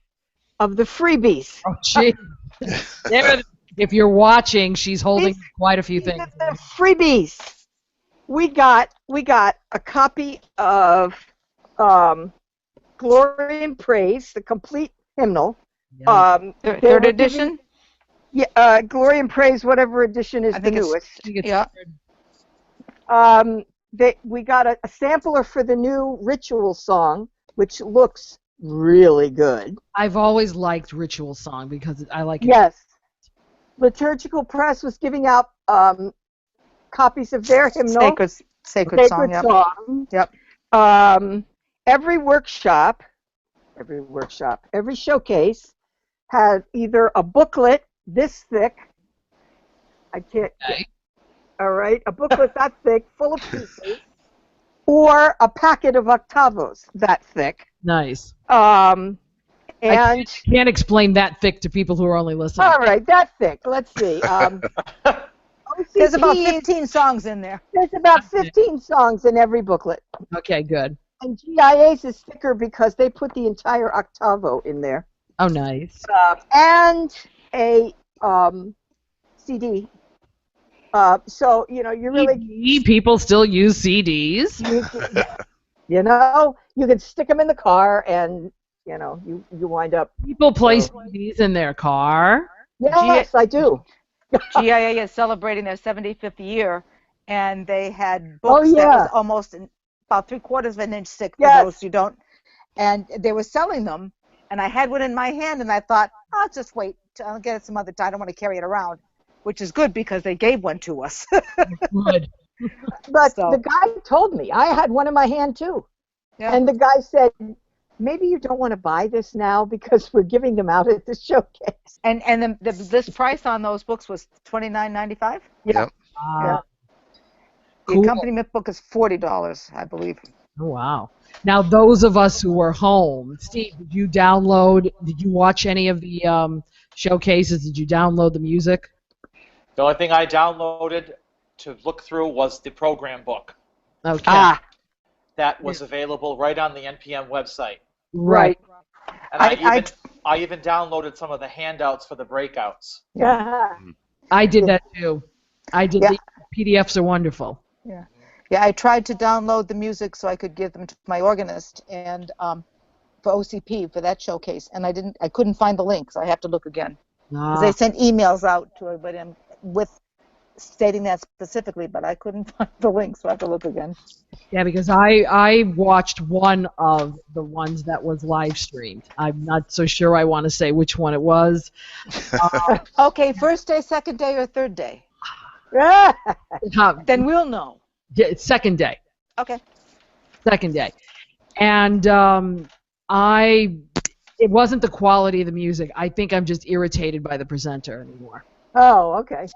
Speaker 8: of the freebies.
Speaker 1: Oh, gee. If you're watching, she's holding quite a few things.
Speaker 8: The freebies. We got a copy of Glory and Praise, the complete hymnal.
Speaker 9: Third edition?
Speaker 8: Yeah, Glory and Praise, whatever edition is the newest.
Speaker 9: Yeah.
Speaker 8: We got a sampler for the new Ritual song, which looks really good.
Speaker 1: I've always liked Ritual song because I like it.
Speaker 8: Yes. Liturgical Press was giving out copies of their hymnal.
Speaker 9: Sacred song.
Speaker 8: Yep. Every workshop, every showcase had either a booklet this thick. I can't.
Speaker 1: Okay.
Speaker 8: All right, a booklet that thick, full of pieces, or a packet of octavos that thick.
Speaker 1: Nice.
Speaker 8: And
Speaker 1: I can't explain that thick to people who are only listening.
Speaker 8: All right, that thick. Let's see.
Speaker 9: There's about 15 songs in there.
Speaker 8: There's about 15 songs in every booklet.
Speaker 1: Okay, good.
Speaker 8: And GIA's is thicker because they put the entire octavo in there.
Speaker 1: Oh, nice.
Speaker 8: And a CD. So, you know, you really...
Speaker 1: People still use CDs.
Speaker 8: You know, you can stick them in the car and, you know, you wind up...
Speaker 1: People play CDs in their car.
Speaker 8: Yes, I do.
Speaker 9: GIA is celebrating their 75th year, and they had books that was almost about 3/4 of an inch thick for those who don't. And they were selling them, and I had one in my hand, and I thought, I'll just wait. I'll get it some other time. I don't want to carry it around, which is good because they gave one to us.
Speaker 1: Good.
Speaker 8: But the guy told me. I had one in my hand, too. Yeah. And the guy said, maybe you don't want to buy this now because we're giving them out at the showcase.
Speaker 9: And this price on those books was $29.95?
Speaker 10: Yep.
Speaker 9: The accompaniment book is $40, I believe.
Speaker 1: Oh, wow. Now, those of us who were home, Steve, did you watch any of the showcases? Did you download the music?
Speaker 11: The only thing I downloaded to look through was the program book.
Speaker 1: Okay.
Speaker 11: That was available right on the NPM website.
Speaker 1: Right.
Speaker 11: And I even downloaded some of the handouts for the breakouts.
Speaker 8: Yeah.
Speaker 1: I did that too. The PDFs are wonderful.
Speaker 9: Yeah. Yeah, I tried to download the music so I could give them to my organist and for OCP for that showcase, and I couldn't find the links. I have to look again. They sent emails out to everybody with stating that specifically, but I couldn't find the link, so I have to look again.
Speaker 1: Yeah, because I watched one of the ones that was live streamed. I'm not so sure I want to say which one it was.
Speaker 9: Okay, first day, second day, or third day? Then we'll know.
Speaker 1: Yeah, it's second day.
Speaker 9: Okay.
Speaker 1: Second day. And it wasn't the quality of the music. I think I'm just irritated by the presenter anymore.
Speaker 8: Oh, okay.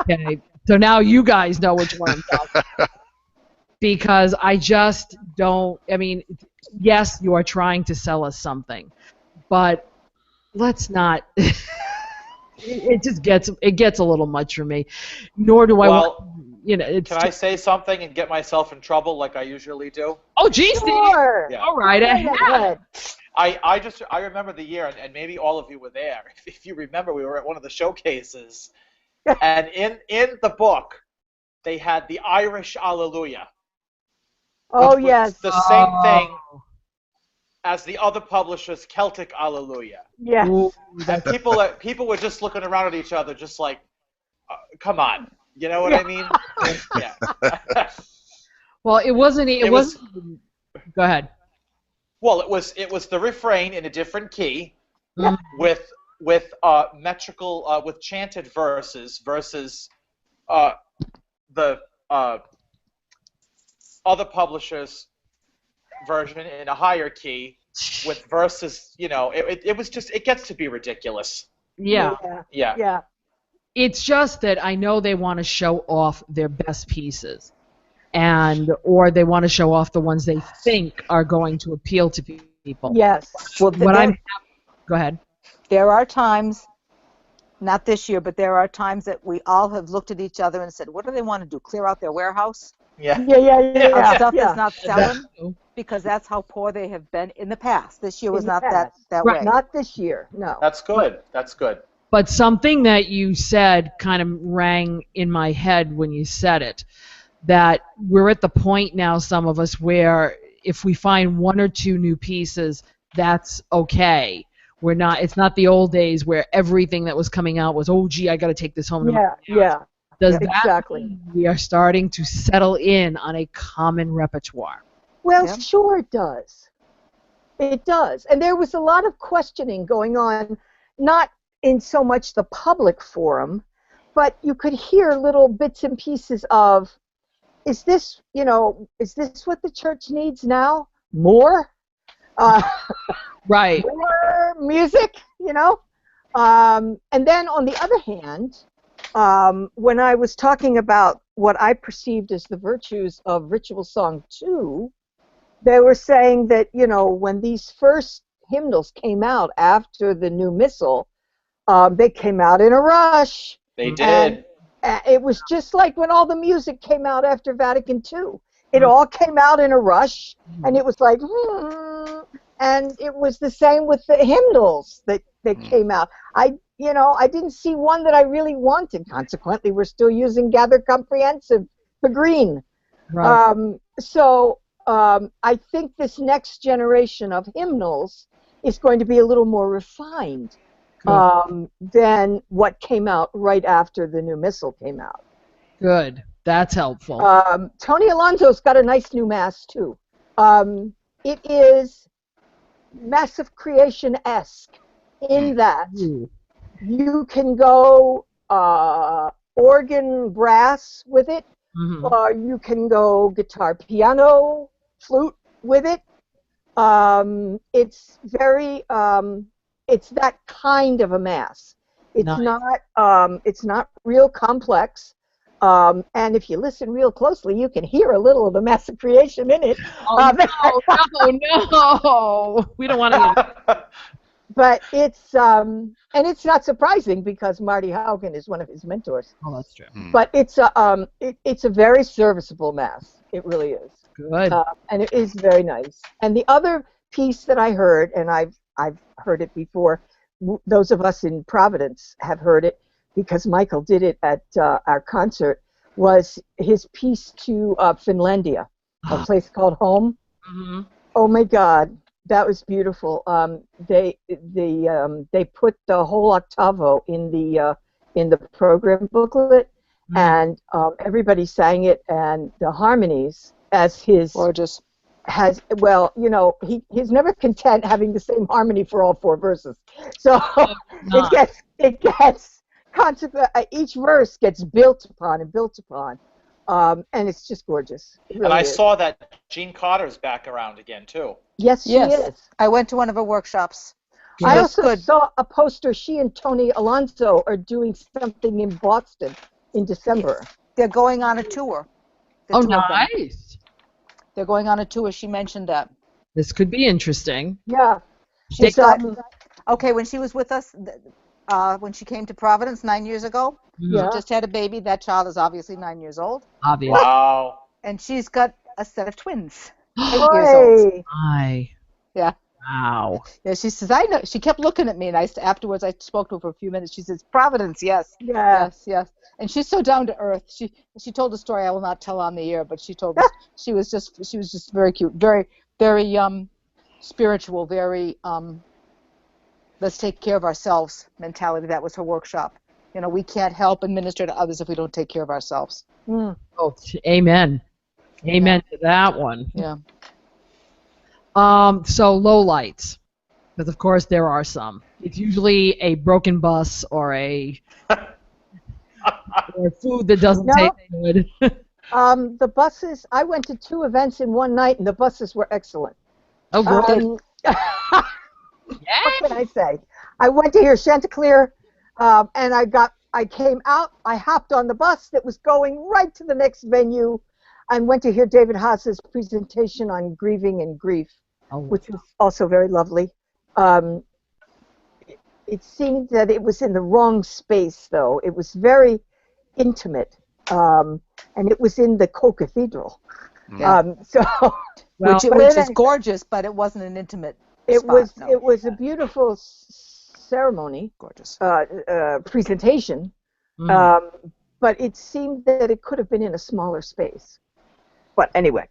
Speaker 1: Okay, so now you guys know which one I'm talking about. Because I just don't, I mean, yes, you are trying to sell us something, but let's not, it just gets a little much for me. Nor do I want, you know.
Speaker 11: Can I say something and get myself in trouble like I usually do?
Speaker 1: Oh, geez,
Speaker 8: sure.
Speaker 11: Yeah.
Speaker 1: All right, ahead.
Speaker 11: I remember the year, and maybe all of you were there. If you remember, we were at one of the showcases, and in the book, they had the Irish Alleluia.
Speaker 8: Oh, yes.
Speaker 11: The same thing as the other publisher's Celtic Alleluia.
Speaker 8: Yes.
Speaker 11: And people were just looking around at each other, just like, come on, you know what I mean? Yeah.
Speaker 1: Well, it wasn't. Go ahead.
Speaker 11: Well, it was the refrain in a different key, with metrical with chanted verses versus the other publishers' version in a higher key with verses. It was just, it gets to be ridiculous.
Speaker 1: Yeah.
Speaker 11: Yeah.
Speaker 1: It's just that I know they want to show off their best pieces, or they want to show off the ones they think are going to appeal to people.
Speaker 8: Yes. Well,
Speaker 1: go ahead.
Speaker 9: There are times, not this year, but there are times that we all have looked at each other and said, what do they want to do, clear out their warehouse?
Speaker 11: Yeah.
Speaker 9: Of stuff that's not selling? Because that's how poor they have been in the past. This year was not that way.
Speaker 8: Not this year, no.
Speaker 11: That's good. That's good.
Speaker 1: But something that you said kind of rang in my head when you said it, that we're at the point now, some of us, where if we find one or two new pieces, that's okay. It's not the old days where everything that was coming out was, oh, gee, I got to take this home. Does that mean we are starting to settle in on a common repertoire?
Speaker 8: Well, sure it does. It does. And there was a lot of questioning going on, not in so much the public forum, but you could hear little bits and pieces of, is this what the church needs now? More?
Speaker 1: Right.
Speaker 8: More music, And then on the other hand, when I was talking about what I perceived as the virtues of Ritual Song 2, they were saying that, when these first hymnals came out after the new missal, they came out in a rush.
Speaker 11: They did.
Speaker 8: It was just like when all the music came out after Vatican II. It all came out in a rush, and it was like, and it was the same with the hymnals that came out. I didn't see one that I really wanted. Consequently, we're still using Gather Comprehensive, the green.
Speaker 1: Right.
Speaker 8: I think this next generation of hymnals is going to be a little more refined than what came out right after the new missal came out.
Speaker 1: Good. That's helpful.
Speaker 8: Tony Alonso's got a nice new mass, too. It is Massive Creation-esque in that you can go organ brass with it, or you can go guitar piano, flute with it. It's very, it's that kind of a mass. It's not real complex. And if you listen real closely, you can hear a little of the Massive Creation in it.
Speaker 1: No. We don't want to.
Speaker 8: But it's, and it's not surprising because Marty Haugen is one of his mentors.
Speaker 1: Oh, that's true.
Speaker 8: But it's a very serviceable mass. It really is.
Speaker 1: Good.
Speaker 8: And it is very nice. And the other piece that I heard, and I've heard it before, those of us in Providence have heard it because Michael did it at our concert, was his piece to Finlandia, a place called Home. Oh my God, that was beautiful. They put the whole octavo in the program booklet, and everybody sang it, and the harmonies as his
Speaker 9: gorgeous.
Speaker 8: He's never content having the same harmony for all four verses. So it gets consequent. Each verse gets built upon, and it's just gorgeous. It really
Speaker 11: and I
Speaker 8: is.
Speaker 11: saw that Jean Carter's back around again too.
Speaker 8: Yes, she is.
Speaker 9: I went to one of her workshops.
Speaker 8: I also saw a poster. She and Tony Alonso are doing something in Boston in December.
Speaker 9: They're going on a tour.
Speaker 1: Nice.
Speaker 9: They're going on a tour. She mentioned that.
Speaker 1: This could be interesting.
Speaker 8: Yeah.
Speaker 9: Okay, when she was with us, when she came to Providence 9 years ago, she just had a baby. That child is obviously 9 years old.
Speaker 1: Obviously.
Speaker 11: Wow.
Speaker 9: And she's got a set of twins. 8
Speaker 8: years
Speaker 9: old. Yeah.
Speaker 1: Wow.
Speaker 9: Yeah, she says, I know. She kept looking at me, and afterwards I spoke to her for a few minutes. She says, Providence, yes.
Speaker 8: Yeah.
Speaker 9: Yes. And she's so down to earth. She told a story I will not tell on the air, but she told us she was just very cute, very, very spiritual, very let's take care of ourselves mentality. That was her workshop. We can't help and minister to others if we don't take care of ourselves.
Speaker 1: Oh, amen. Amen to that one.
Speaker 9: Yeah.
Speaker 1: So lowlights, because of course there are some. It's usually a broken bus or or food that doesn't
Speaker 8: No.
Speaker 1: taste good.
Speaker 8: The buses, I went to 2 events in one night, and the buses were excellent.
Speaker 1: Oh, good.
Speaker 8: What can I say? I went to hear Chanticleer, and I came out, I hopped on the bus that was going right to the next venue, and went to hear David Haas's presentation on grieving and grief, which was also very lovely. It seemed that it was in the wrong space, though. It was very intimate, and it was in the Co-Cathedral.
Speaker 9: Which is gorgeous, but it wasn't an intimate spot.
Speaker 8: It was a beautiful ceremony,
Speaker 9: gorgeous
Speaker 8: presentation, but it seemed that it could have been in a smaller space. But anyway,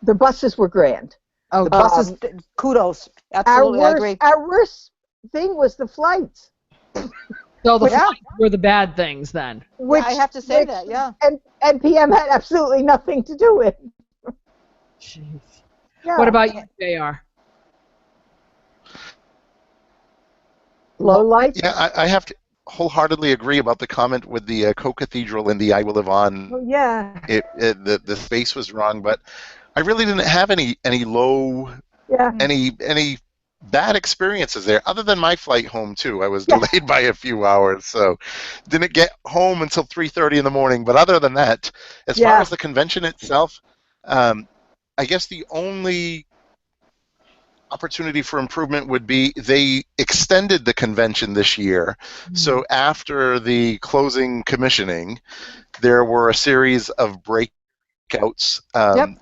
Speaker 8: the buses were grand.
Speaker 9: Oh, the buses, kudos. Absolutely, I agree.
Speaker 8: Our worst thing was the flights.
Speaker 1: So the flights were the bad things then.
Speaker 8: Which
Speaker 9: I have to say that, yeah.
Speaker 8: And NPM had absolutely nothing to do with.
Speaker 1: Jeez.
Speaker 8: Yeah.
Speaker 1: What about you, JR?
Speaker 8: Low lights?
Speaker 10: Yeah, I have to wholeheartedly agree about the comment with the Co-Cathedral and the I Will Live On.
Speaker 8: Oh, yeah.
Speaker 10: The space was wrong, but I really didn't have any low, any bad experiences there, other than my flight home too. I was delayed by a few hours, so didn't get home until 3:30 in the morning. But other than that, as far as the convention itself, I guess the only opportunity for improvement would be they extended the convention this year. So after the closing commissioning, there were a series of breakouts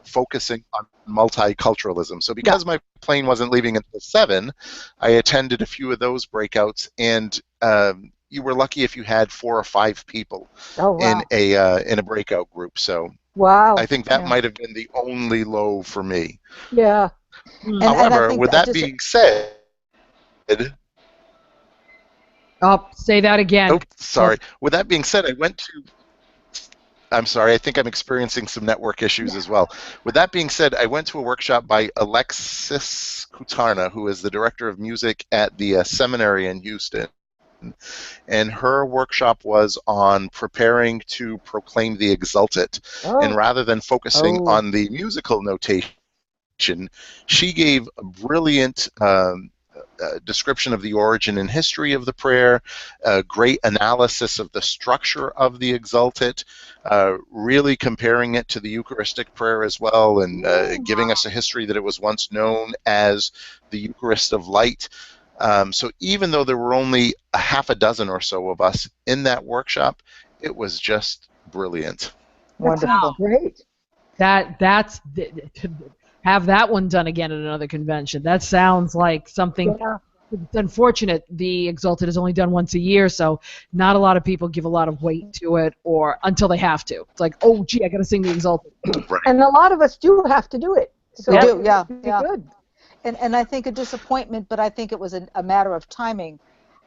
Speaker 10: focusing on multiculturalism. So because my plane wasn't leaving until 7, I attended a few of those breakouts, and you were lucky if you had 4 or 5 people in a breakout group. So I think that might have been the only low for me.
Speaker 8: Yeah.
Speaker 10: However, with that being said,
Speaker 1: say that again.
Speaker 10: Oh, sorry. With that being said, I went to. I'm sorry, I think I'm experiencing some network issues as well. With that being said, I went to a workshop by Alexis Kutarna, who is the director of music at the seminary in Houston. And her workshop was on preparing to proclaim the Exultet. And rather than focusing on the musical notation, she gave a brilliant description of the origin and history of the prayer, a great analysis of the structure of the Exultet, really comparing it to the Eucharistic prayer as well, and giving us a history that it was once known as the Eucharist of Light. So even though there were only a half a dozen or so of us in that workshop, it was just brilliant.
Speaker 8: Wonderful. Great.
Speaker 1: That's have that one done again at another convention. That sounds like something. It's unfortunate the Exultet is only done once a year, so not a lot of people give a lot of weight to it, or until they have to. It's like, oh, gee, I got to sing the Exultet.
Speaker 8: And a lot of us do have to do it. So
Speaker 9: we do, yeah.
Speaker 8: Good.
Speaker 9: And I think a disappointment, but I think it was a matter of timing.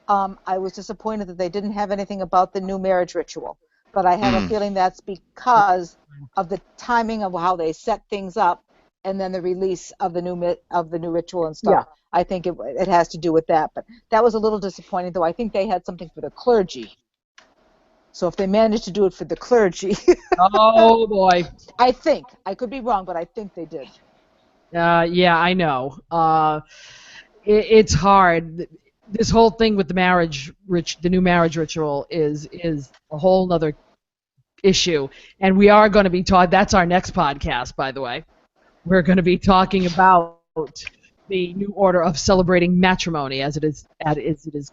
Speaker 9: I was disappointed that they didn't have anything about the new marriage ritual, but I have a feeling that's because of the timing of how they set things up, and then the release of the new ritual and stuff.
Speaker 8: Yeah.
Speaker 9: I think it has to do with that, but that was a little disappointing, though. I think they had something for the clergy. So if they managed to do it for the clergy,
Speaker 1: oh boy!
Speaker 9: I think I could be wrong, but I think they did.
Speaker 1: Yeah, I know. It's hard. This whole thing with the the new marriage ritual is a whole other issue, and we are going to be talking. That's our next podcast, by the way. We're going to be talking about the new order of celebrating matrimony, as it is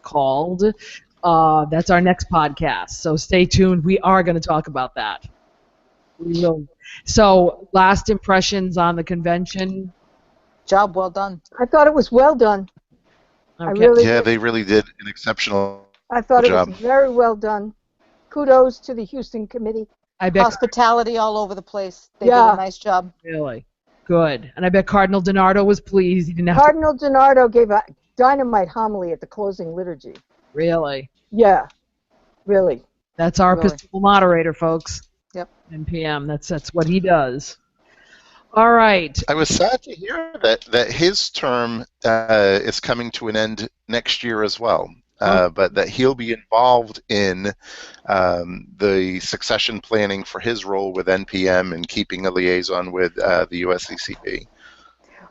Speaker 1: called. That's our next podcast. So stay tuned. We are going to talk about that. We will. So, last impressions on the convention.
Speaker 9: Job well done.
Speaker 8: I thought it was well done.
Speaker 1: Okay.
Speaker 10: They really did an exceptional
Speaker 8: I thought
Speaker 10: job.
Speaker 8: It was very well done. Kudos to the Houston committee.
Speaker 1: I bet
Speaker 9: Hospitality all over the place. They did a nice job.
Speaker 1: Really good. And I bet Cardinal DiNardo was pleased. He didn't have
Speaker 8: Cardinal DiNardo gave a dynamite homily at the closing liturgy.
Speaker 1: Really?
Speaker 8: Yeah. Really.
Speaker 1: That's our Episcopal moderator, folks.
Speaker 9: Yep.
Speaker 1: NPM. That's what he does. All right.
Speaker 10: I was sad to hear that his term is coming to an end next year as well. But that he'll be involved in the succession planning for his role with NPM and keeping a liaison with the USCCB.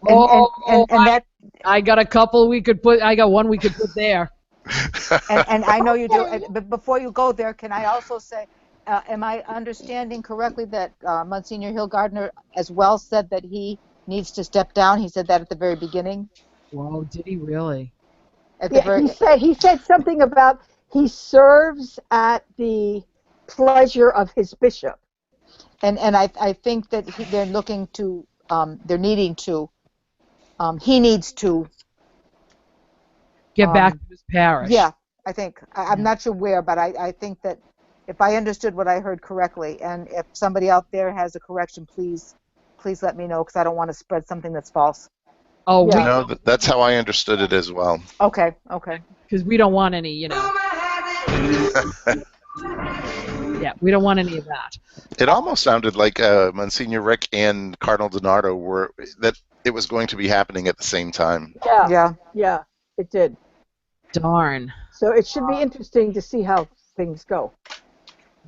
Speaker 9: And that
Speaker 1: I got a couple we could put. I got one we could put there.
Speaker 9: and I know you do. But before you go there, can I also say, am I understanding correctly that Monsignor Hillgardner as well said that he needs to step down? He said that at the very beginning.
Speaker 1: Whoa, did he really?
Speaker 8: He said something about he serves at the pleasure of his bishop.
Speaker 9: And I think that they're looking to they're needing to he needs to
Speaker 1: get back to his parish.
Speaker 9: Yeah, I think. I'm not sure where, but I think that if I understood what I heard correctly, and if somebody out there has a correction, please let me know, because I don't want to spread something that's false.
Speaker 1: Oh,
Speaker 10: yeah. No, that's how I understood it as well.
Speaker 9: Okay.
Speaker 1: Because we don't want any, Yeah, we don't want any of that.
Speaker 10: It almost sounded like Monsignor Rick and Cardinal DiNardo were that it was going to be happening at the same time.
Speaker 8: Yeah, it did.
Speaker 1: Darn.
Speaker 8: So it should be interesting to see how things go.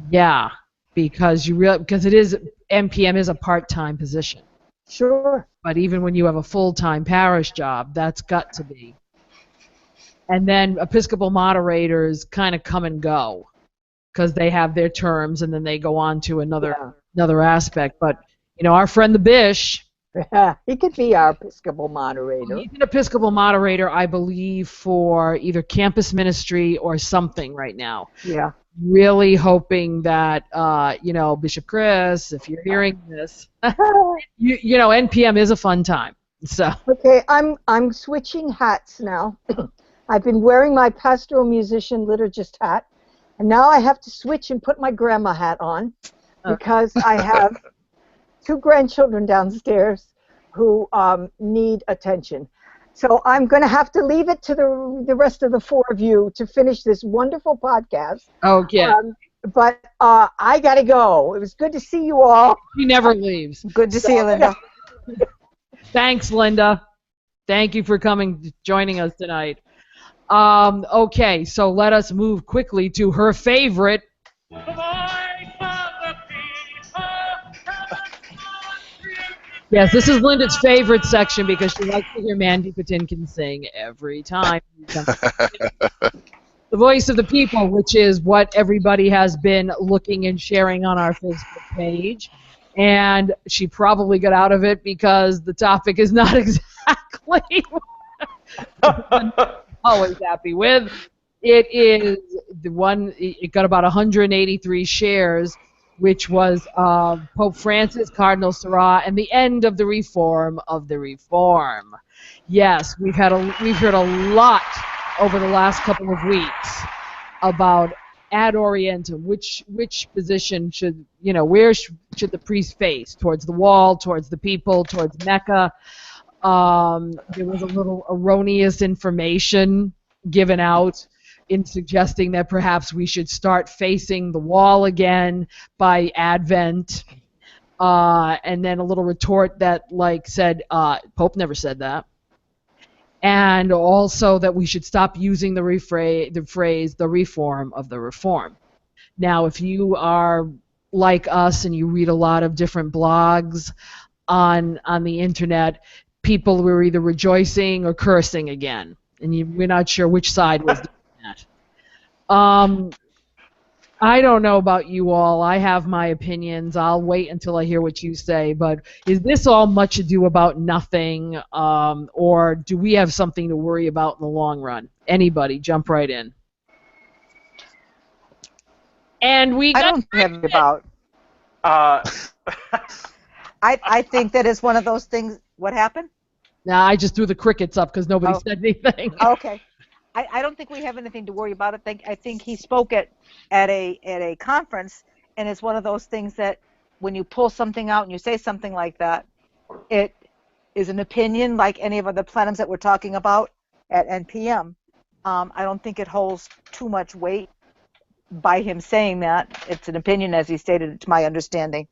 Speaker 1: Yeah, because it is NPM is a part-time position.
Speaker 8: Sure.
Speaker 1: But even when you have a full-time parish job, that's got to be. And then Episcopal moderators kind of come and go because they have their terms and then they go on to another aspect. But, our friend the Bish.
Speaker 8: He could be our Episcopal moderator.
Speaker 1: He's an Episcopal moderator, I believe, for either campus ministry or something right now.
Speaker 8: Yeah.
Speaker 1: Really hoping that, Bishop Chris, if you're hearing this, NPM is a fun time. So.
Speaker 8: Okay, I'm switching hats now. I've been wearing my pastoral musician liturgist hat, and now I have to switch and put my grandma hat on because I have 2 grandchildren downstairs who need attention. So I'm going to have to leave it to the rest of the 4 of you to finish this wonderful podcast.
Speaker 1: Okay.
Speaker 8: But I got to go. It was good to see you all.
Speaker 1: She never leaves.
Speaker 9: Good to see you, Linda.
Speaker 1: Thanks, Linda. Thank you for joining us tonight. Okay, so let us move quickly to her favorite. Yes, this is Linda's favorite section because she likes to hear Mandy Patinkin sing every time. The voice of the people, which is what everybody has been looking and sharing on our Facebook page. And she probably got out of it because the topic is not exactly what I'm always happy with. It is the one, it got about 183 shares, which was Pope Francis, Cardinal Sarah, and the end of the reform of the reform. Yes, we've heard a lot over the last couple of weeks about ad orientem, which position should, where should the priest face? Towards the wall, towards the people, towards Mecca. There was a little erroneous information given out in suggesting that perhaps we should start facing the wall again by Advent, and then a little retort that said Pope never said that, and also that we should stop using the phrase the reform of the reform. Now, if you are like us and you read a lot of different blogs on the internet, people were either rejoicing or cursing again, and we're not sure which side was doing that. I don't know about you all. I have my opinions. I'll wait until I hear what you say. But is this all much ado about nothing, or do we have something to worry about in the long run? Anybody, jump right in. And we got.
Speaker 9: I don't have it about. I think that is one of those things. What happened?
Speaker 1: Nah, I just threw the crickets up because nobody said anything.
Speaker 9: Okay. I don't think we have anything to worry about. I think he spoke at a conference, and it's one of those things that when you pull something out and you say something like that, it is an opinion like any of the plenums that we're talking about at NPM. I don't think it holds too much weight by him saying that. It's an opinion, as he stated, to my understanding.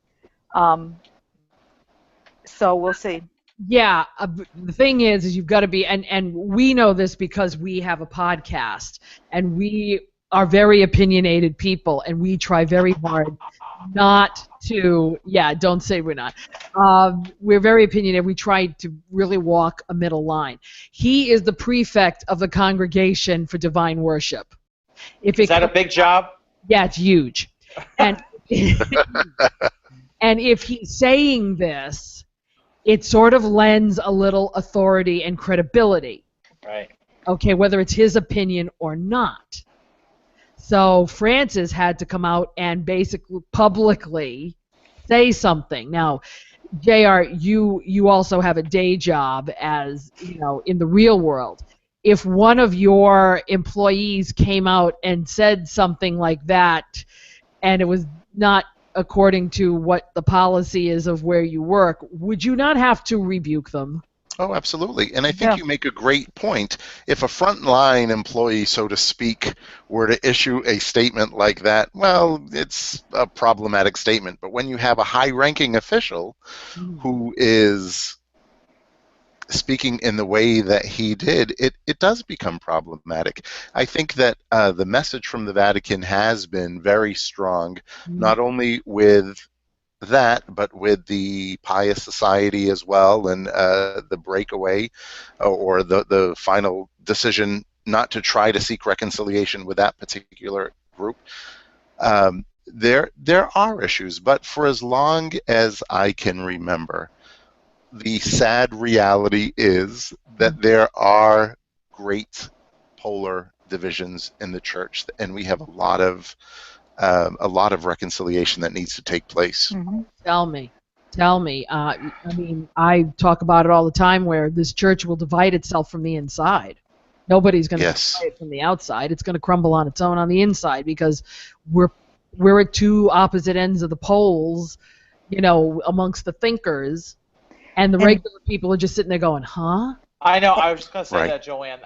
Speaker 9: So we'll see.
Speaker 1: Yeah, the thing is you've got to be, and we know this because we have a podcast, and we are very opinionated people, and we try very hard not to, don't say we're not. We're very opinionated. We try to really walk a middle line. He is the prefect of the Congregation for Divine Worship.
Speaker 11: Is that a big job?
Speaker 1: Yeah, it's huge. And, and if he's saying this, it sort of lends a little authority and credibility.
Speaker 11: Right.
Speaker 1: Okay, whether it's his opinion or not. So Francis had to come out and basically publicly say something. Now, JR, you also have a day job as, in the real world. If one of your employees came out and said something like that, and it was not according to what the policy is of where you work, would you not have to rebuke them?
Speaker 10: Oh, absolutely. And I think you make a great point. If a frontline employee, so to speak, were to issue a statement like that, well, it's a problematic statement. But when you have a high-ranking official who is speaking in the way that he did, it does become problematic. I think that the message from the Vatican has been very strong, not only with that, but with the Pious Society as well, and the breakaway, or the final decision not to try to seek reconciliation with that particular group. There are issues, but for as long as I can remember, the sad reality is that there are great polar divisions in the church, and we have a lot of reconciliation that needs to take place.
Speaker 1: Mm-hmm. Tell me. I mean, I talk about it all the time, where this church will divide itself from the inside. Nobody's going to divide it from the outside. It's going to crumble on its own on the inside, because we're at two opposite ends of the poles, amongst the thinkers. And the regular people are just sitting there going, huh?
Speaker 11: I know. I was just going to say that, Joanne.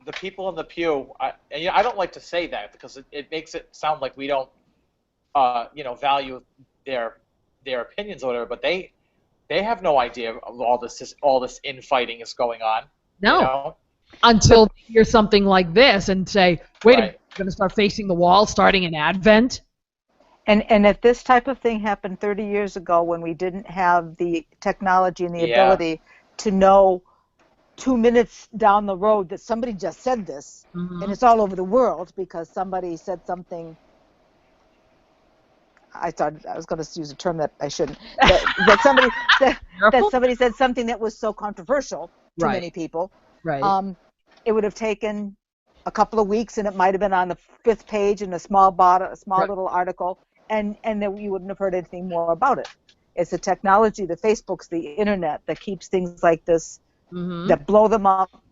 Speaker 11: The people in the pew, and I don't like to say that because it makes it sound like we don't, value their opinions or whatever. But they have no idea of all this infighting is going on.
Speaker 1: No. Until they hear something like this and say, wait a minute, we're going to start facing the wall starting in Advent?
Speaker 9: And if this type of thing happened 30 years ago, when we didn't have the technology and the ability to know 2 minutes down the road that somebody just said this, and it's all over the world because somebody said something. I was going to use a term that I shouldn't. That somebody said something that was so controversial to many people.
Speaker 1: Right.
Speaker 9: It would have taken a couple of weeks, and it might have been on the 5th page in a small little article, and then you wouldn't have heard anything more about it. It's the technology, the Facebooks, the internet that keeps things like this, that blow them up.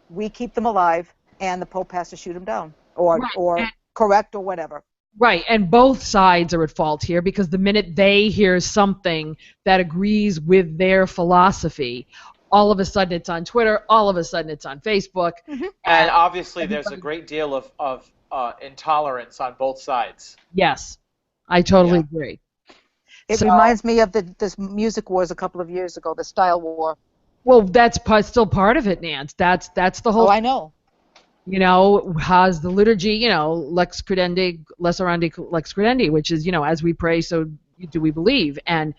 Speaker 9: We keep them alive, and the Pope has to shoot them down, or correct, or whatever.
Speaker 1: Right, and both sides are at fault here, because the minute they hear something that agrees with their philosophy, all of a sudden it's on Twitter, all of a sudden it's on Facebook.
Speaker 11: And obviously there's a great deal of intolerance on both sides.
Speaker 1: Yes, I totally agree.
Speaker 9: It reminds me of this music wars a couple of years ago, the style war.
Speaker 1: Well, that's still part of it, Nance. That's the whole...
Speaker 9: Oh, I know.
Speaker 1: Has the liturgy, lex credendi, lex orandi, lex credendi, which is, as we pray, so do we believe. And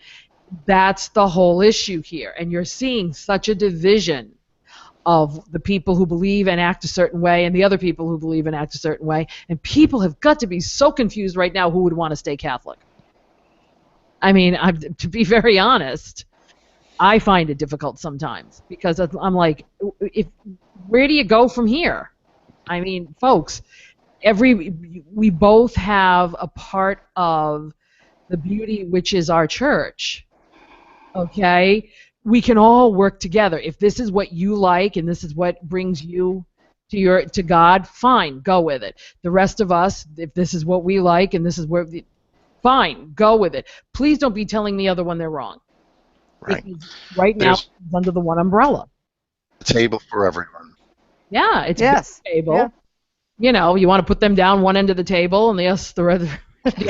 Speaker 1: that's the whole issue here. And you're seeing such a division of the people who believe and act a certain way and the other people who believe and act a certain way. And people have got to be so confused right now who would want to stay Catholic. I mean, to be very honest, I find it difficult sometimes, because I'm like, where do you go from here? I mean, folks, we both have a part of the beauty, which is our church. Okay? We can all work together. If this is what you like and this is what brings you to God, fine, go with it. The rest of us, if this is what we like and this is where, fine, go with it. Please don't be telling the other one they're wrong.
Speaker 10: Right.
Speaker 1: Because right now, it's under the one umbrella.
Speaker 10: A table for everyone.
Speaker 1: Yeah, it's a big table. Yeah. You want to put them down one end of the table and the other. It's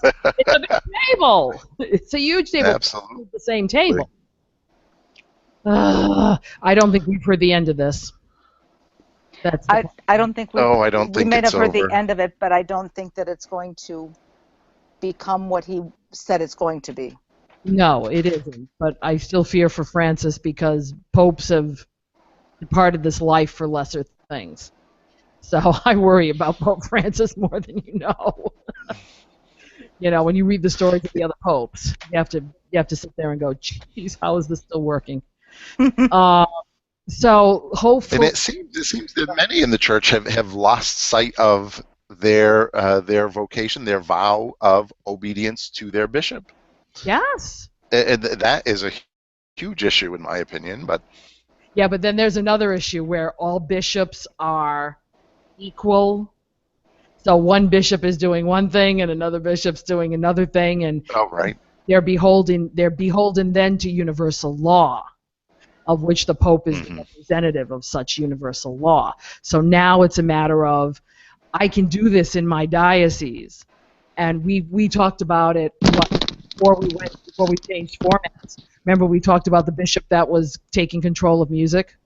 Speaker 1: a big table. It's a huge table.
Speaker 10: Absolutely.
Speaker 1: It's the same table. I don't think we've heard the end of this. That's the
Speaker 9: I don't think we.
Speaker 10: Oh, I don't
Speaker 9: we
Speaker 10: think
Speaker 9: may
Speaker 10: it's
Speaker 9: have heard
Speaker 10: over.
Speaker 9: the end of it, but I don't think that it's going to become what he said it's going to be.
Speaker 1: No, it isn't. But I still fear for Francis because popes have departed this life for lesser things. So I worry about Pope Francis more than you know. You know, when you read the stories of the other popes, you have to sit there and go, "Geez, how is this still working?" So hopefully,
Speaker 10: And it seems that many in the church have lost sight of their vocation, their vow of obedience to their bishop.
Speaker 1: yes.
Speaker 10: And that is a huge issue, in my opinion. But
Speaker 1: Yeah, but then there's another issue where all bishops are equal. So one bishop is doing one thing and another bishop's doing another thing, and
Speaker 10: right.
Speaker 1: they're beholden then to universal law, of which the Pope is the representative of such universal law. So now it's a matter of, I can do this in my diocese, and we talked about it before we changed formats. Remember, we talked about the bishop that was taking control of music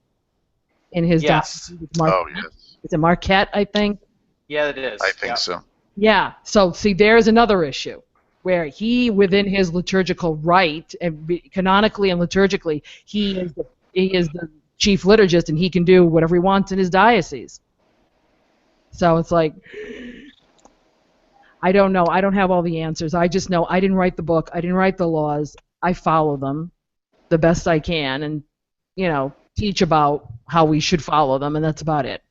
Speaker 1: in his diocese.
Speaker 10: Oh, yes.
Speaker 1: It's a Marquette, I think.
Speaker 11: Yeah, it is.
Speaker 10: I think so.
Speaker 1: Yeah. So see, there's another issue where he, within his liturgical right, and canonically and liturgically, he is the chief liturgist, and he can do whatever he wants in his diocese. So it's like, I don't know. I don't have all the answers. I just know I didn't write the book. I didn't write the laws. I follow them the best I can, and teach about how we should follow them, and that's about it.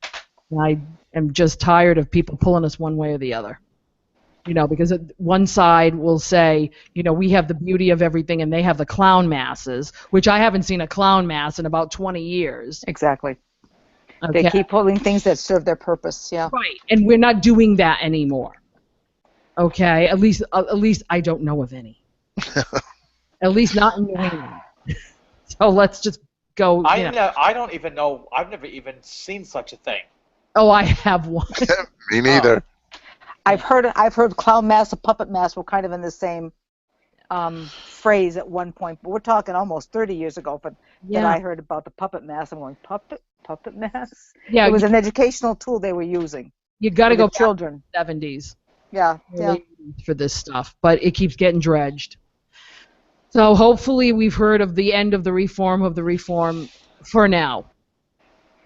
Speaker 1: And I am just tired of people pulling us one way or the other. Because one side will say, we have the beauty of everything, and they have the clown masses, which I haven't seen a clown mass in about 20 years.
Speaker 9: Exactly.
Speaker 1: Okay.
Speaker 9: They keep pulling things that serve their purpose. Yeah.
Speaker 1: Right, and we're not doing that anymore. Okay, at least I don't know of any. At least not in New England. So let's just go.
Speaker 11: I don't even know. I've never even seen such a thing.
Speaker 1: Oh, I have one.
Speaker 10: Me neither.
Speaker 9: I've heard clown mass and puppet mass were kind of in the same phrase at one point, but we're talking almost 30 years ago. But that I heard about the puppet mass. I'm going, puppet mass.
Speaker 1: Yeah,
Speaker 9: it was an educational tool they were using.
Speaker 1: You got to go back
Speaker 9: children.
Speaker 1: To the 70s.
Speaker 9: Yeah.
Speaker 1: For this stuff, but it keeps getting dredged. So hopefully we've heard of the end of the reform for now,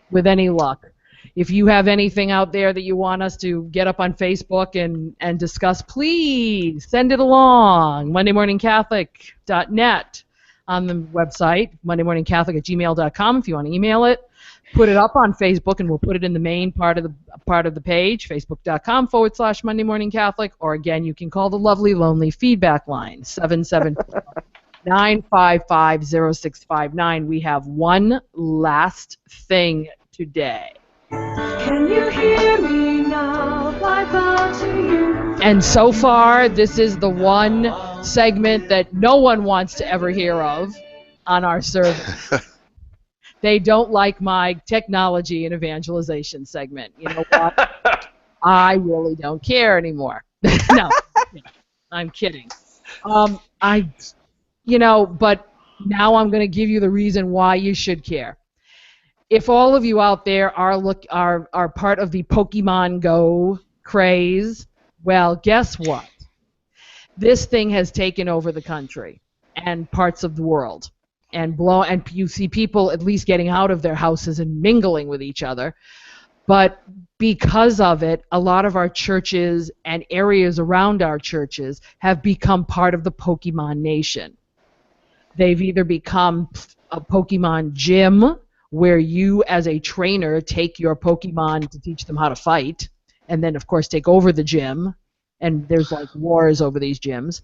Speaker 1: with any luck. If you have anything out there that you want us to get up on Facebook and discuss, please send it along. MondayMorningCatholic.net on the website, MondayMorningCatholic@gmail.com if you want to email it. Put it up on Facebook, and we'll put it in the main part of the page, Facebook.com/Monday Morning Catholic, or again, you can call the lovely lonely feedback line, 774-955-0659. We have one last thing today.
Speaker 5: Can you hear me now? I bow to you.
Speaker 1: And so far, this is the one segment that no one wants to ever hear of on our service. They don't like my technology and evangelization segment. You know what? I really don't care anymore. No, I'm kidding. But now I'm going to give you the reason why you should care. If all of you out there are part of the Pokemon Go craze, well, guess what? This thing has taken over the country and parts of the world. And you see people at least getting out of their houses and mingling with each other. But because of it, a lot of our churches and areas around our churches have become part of the Pokemon Nation. They've either become a Pokemon gym, where you as a trainer take your Pokemon to teach them how to fight, and then of course take over the gym, and there's like wars over these gyms.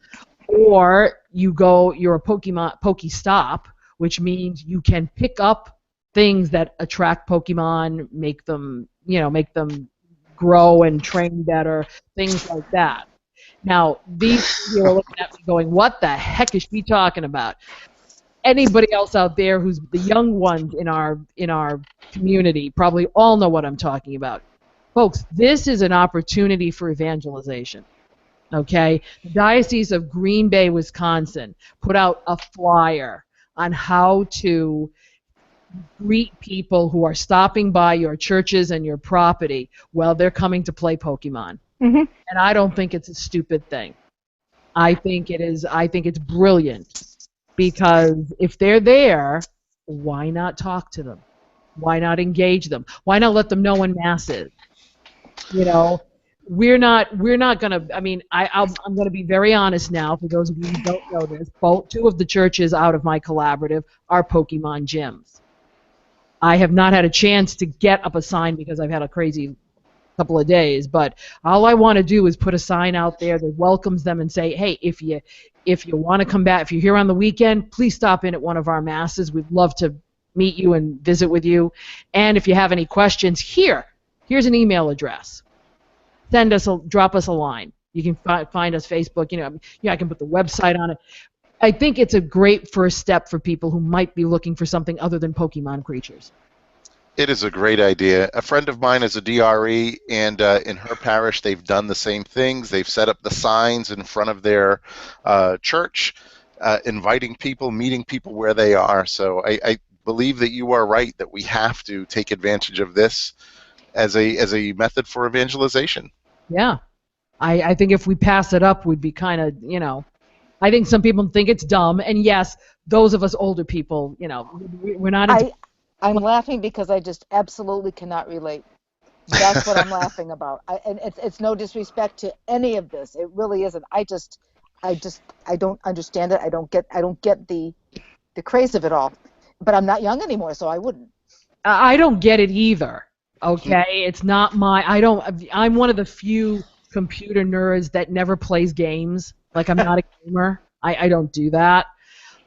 Speaker 1: Or you're a Pokestop, which means you can pick up things that attract Pokemon, make them grow and train better, things like that. Now, these people are looking at me going, what the heck is she talking about? Anybody else out there who's the young ones in our community probably all know what I'm talking about. Folks, this is an opportunity for evangelization. Okay? The Diocese of Green Bay, Wisconsin put out a flyer on how to greet people who are stopping by your churches and your property while they're coming to play Pokemon.
Speaker 9: Mm-hmm.
Speaker 1: And I don't think it's a stupid thing. I think it is. I think it's brilliant, because if they're there, why not talk to them? Why not engage them? Why not let them know when Mass is? You know, we're not gonna. I mean, I'm gonna be very honest now. For those of you who don't know this, two of the churches out of my collaborative are Pokemon gyms. I have not had a chance to get up a sign because I've had a crazy couple of days, but all I want to do is put a sign out there that welcomes them and say, hey, if you want to come back, if you're here on the weekend, please stop in at one of our Masses. We'd love to meet you and visit with you. And if you have any questions, here's an email address. Drop us a line. You can find us Facebook. I can put the website on it. I think it's a great first step for people who might be looking for something other than Pokemon creatures.
Speaker 10: It is a great idea. A friend of mine is a DRE, and in her parish they've done the same things. They've set up the signs in front of their church, inviting people, meeting people where they are. So I believe that you are right, that we have to take advantage of this as a method for evangelization.
Speaker 1: Yeah. I think if we pass it up, we'd be kind of, I think some people think it's dumb, and yes, those of us older people, we're not...
Speaker 9: I'm laughing because I just absolutely cannot relate. That's what I'm laughing about. And it's no disrespect to any of this. It really isn't. I don't understand it. I don't get the craze of it all. But I'm not young anymore, so I wouldn't.
Speaker 1: I don't get it either. Okay, it's not I'm one of the few computer nerds that never plays games. Like, I'm not a gamer. I don't do that.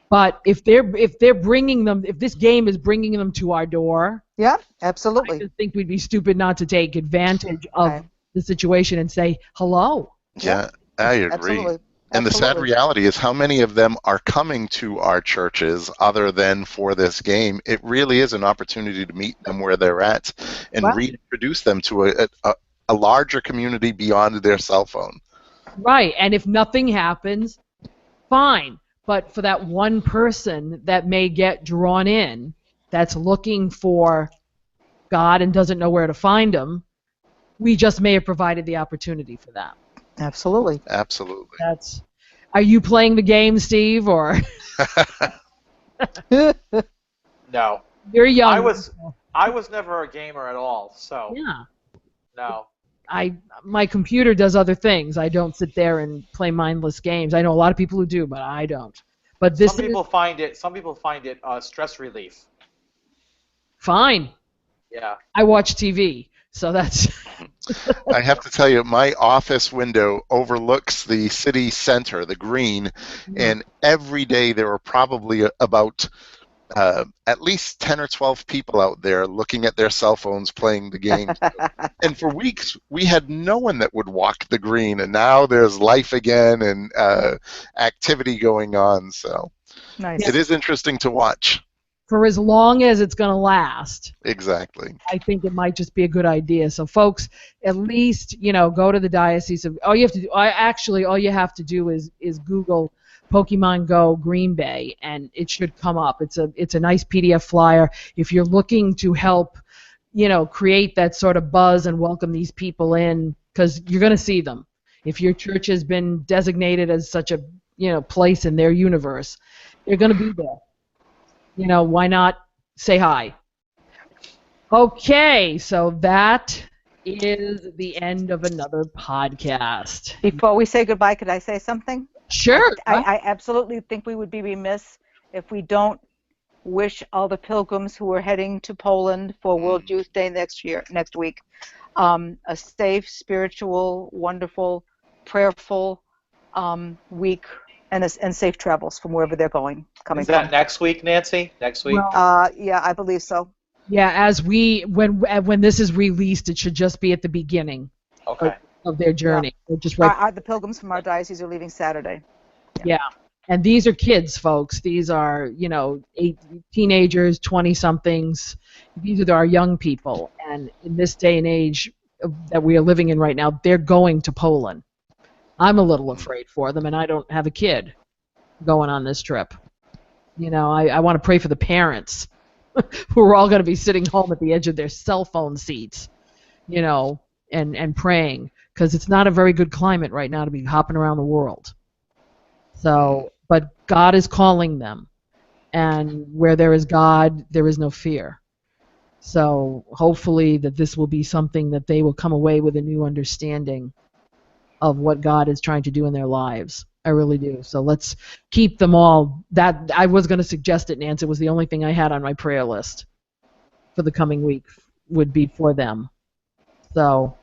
Speaker 1: But if they're bringing them, if this game is bringing them to our door,
Speaker 9: yeah, absolutely.
Speaker 1: I just think we'd be stupid not to take advantage of the situation and say hello.
Speaker 10: Yeah, I agree.
Speaker 9: Absolutely.
Speaker 10: And the sad reality is how many of them are coming to our churches other than for this game. It really is an opportunity to meet them where they're at and reintroduce them to a larger community beyond their cell phone.
Speaker 1: Right, and if nothing happens, fine. But for that one person that may get drawn in, that's looking for God and doesn't know where to find him, we just may have provided the opportunity for that.
Speaker 9: Absolutely.
Speaker 10: Absolutely.
Speaker 1: Are you playing the game, Steve, or?
Speaker 11: No.
Speaker 1: You're young.
Speaker 11: I was never a gamer at all, so.
Speaker 1: Yeah.
Speaker 11: No.
Speaker 1: My computer does other things. I don't sit there and play mindless games. I know a lot of people who do, but I don't. But some people
Speaker 11: find it stress relief.
Speaker 1: Fine.
Speaker 11: Yeah.
Speaker 1: I watch TV, so that's.
Speaker 10: I have to tell you, my office window overlooks the city center, the green, and every day there are probably about at least 10 or 12 people out there looking at their cell phones playing the game. And for weeks, we had no one that would walk the green, and now there's life again and activity going on. So
Speaker 9: nice.
Speaker 10: It is interesting to watch.
Speaker 1: For as long as it's going to last.
Speaker 10: Exactly.
Speaker 1: I think it might just be a good idea. So, folks, at least, go to the Diocese of... All you have to do is Google Pokemon Go Green Bay, and it should come up. It's a nice PDF flyer. If you're looking to help, create that sort of buzz and welcome these people in, because you're going to see them. If your church has been designated as such a place in their universe, they're going to be there. Why not say hi? Okay, so that is the end of another podcast.
Speaker 9: Before we say goodbye, could I say something?
Speaker 1: Sure.
Speaker 9: I absolutely think we would be remiss if we don't wish all the pilgrims who are heading to Poland for World Youth Day next week, a safe, spiritual, wonderful, prayerful week, and safe travels from wherever they're coming
Speaker 11: Is that
Speaker 9: from.
Speaker 11: next week, Nancy? Next week?
Speaker 9: Yeah, I believe so.
Speaker 1: Yeah, when this is released, it should just be at the beginning.
Speaker 11: Okay.
Speaker 1: Of their journey.
Speaker 9: Yeah.
Speaker 1: Just
Speaker 9: The pilgrims from our diocese are leaving Saturday.
Speaker 1: Yeah. And these are kids, folks. These are, teenagers, 20-somethings. These are our young people. And in this day and age that we are living in right now, they're going to Poland. I'm a little afraid for them, and I don't have a kid going on this trip. You know, I want to pray for the parents who are all going to be sitting home at the edge of their cell phone seats, you know, and praying, because it's not a very good climate right now to be hopping around the world. So, but God is calling them, and where there is God, there is no fear. So hopefully that this will be something that they will come away with a new understanding of what God is trying to do in their lives. I really do. So let's keep them all. That I was going to suggest it, Nancy. It was the only thing I had on my prayer list for the coming week would be for them. So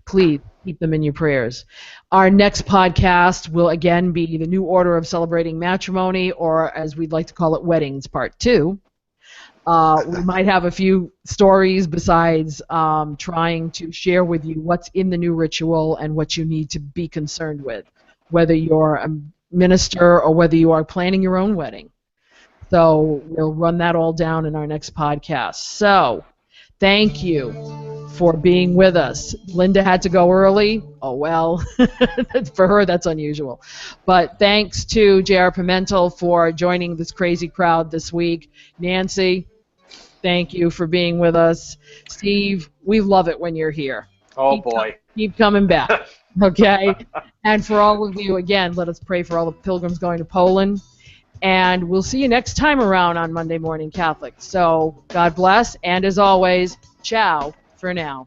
Speaker 1: please keep them in your prayers. Our next podcast will again be the New Order of Celebrating Matrimony, or as we'd like to call it, Weddings Part 2. We might have a few stories besides trying to share with you what's in the new ritual and what you need to be concerned with, whether you're a minister or whether you are planning your own wedding. So we'll run that all down in our next podcast. So thank you for being with us. Linda had to go early. Oh, well, for her, that's unusual. But thanks to J.R. Pimentel for joining this crazy crowd this week. Nancy, thank you for being with us. Steve, we love it when you're here.
Speaker 11: Oh, boy.
Speaker 1: Keep coming back, okay? And for all of you, again, let us pray for all the pilgrims going to Poland. And we'll see you next time around on Monday Morning Catholic. So God bless, and as always, ciao for now.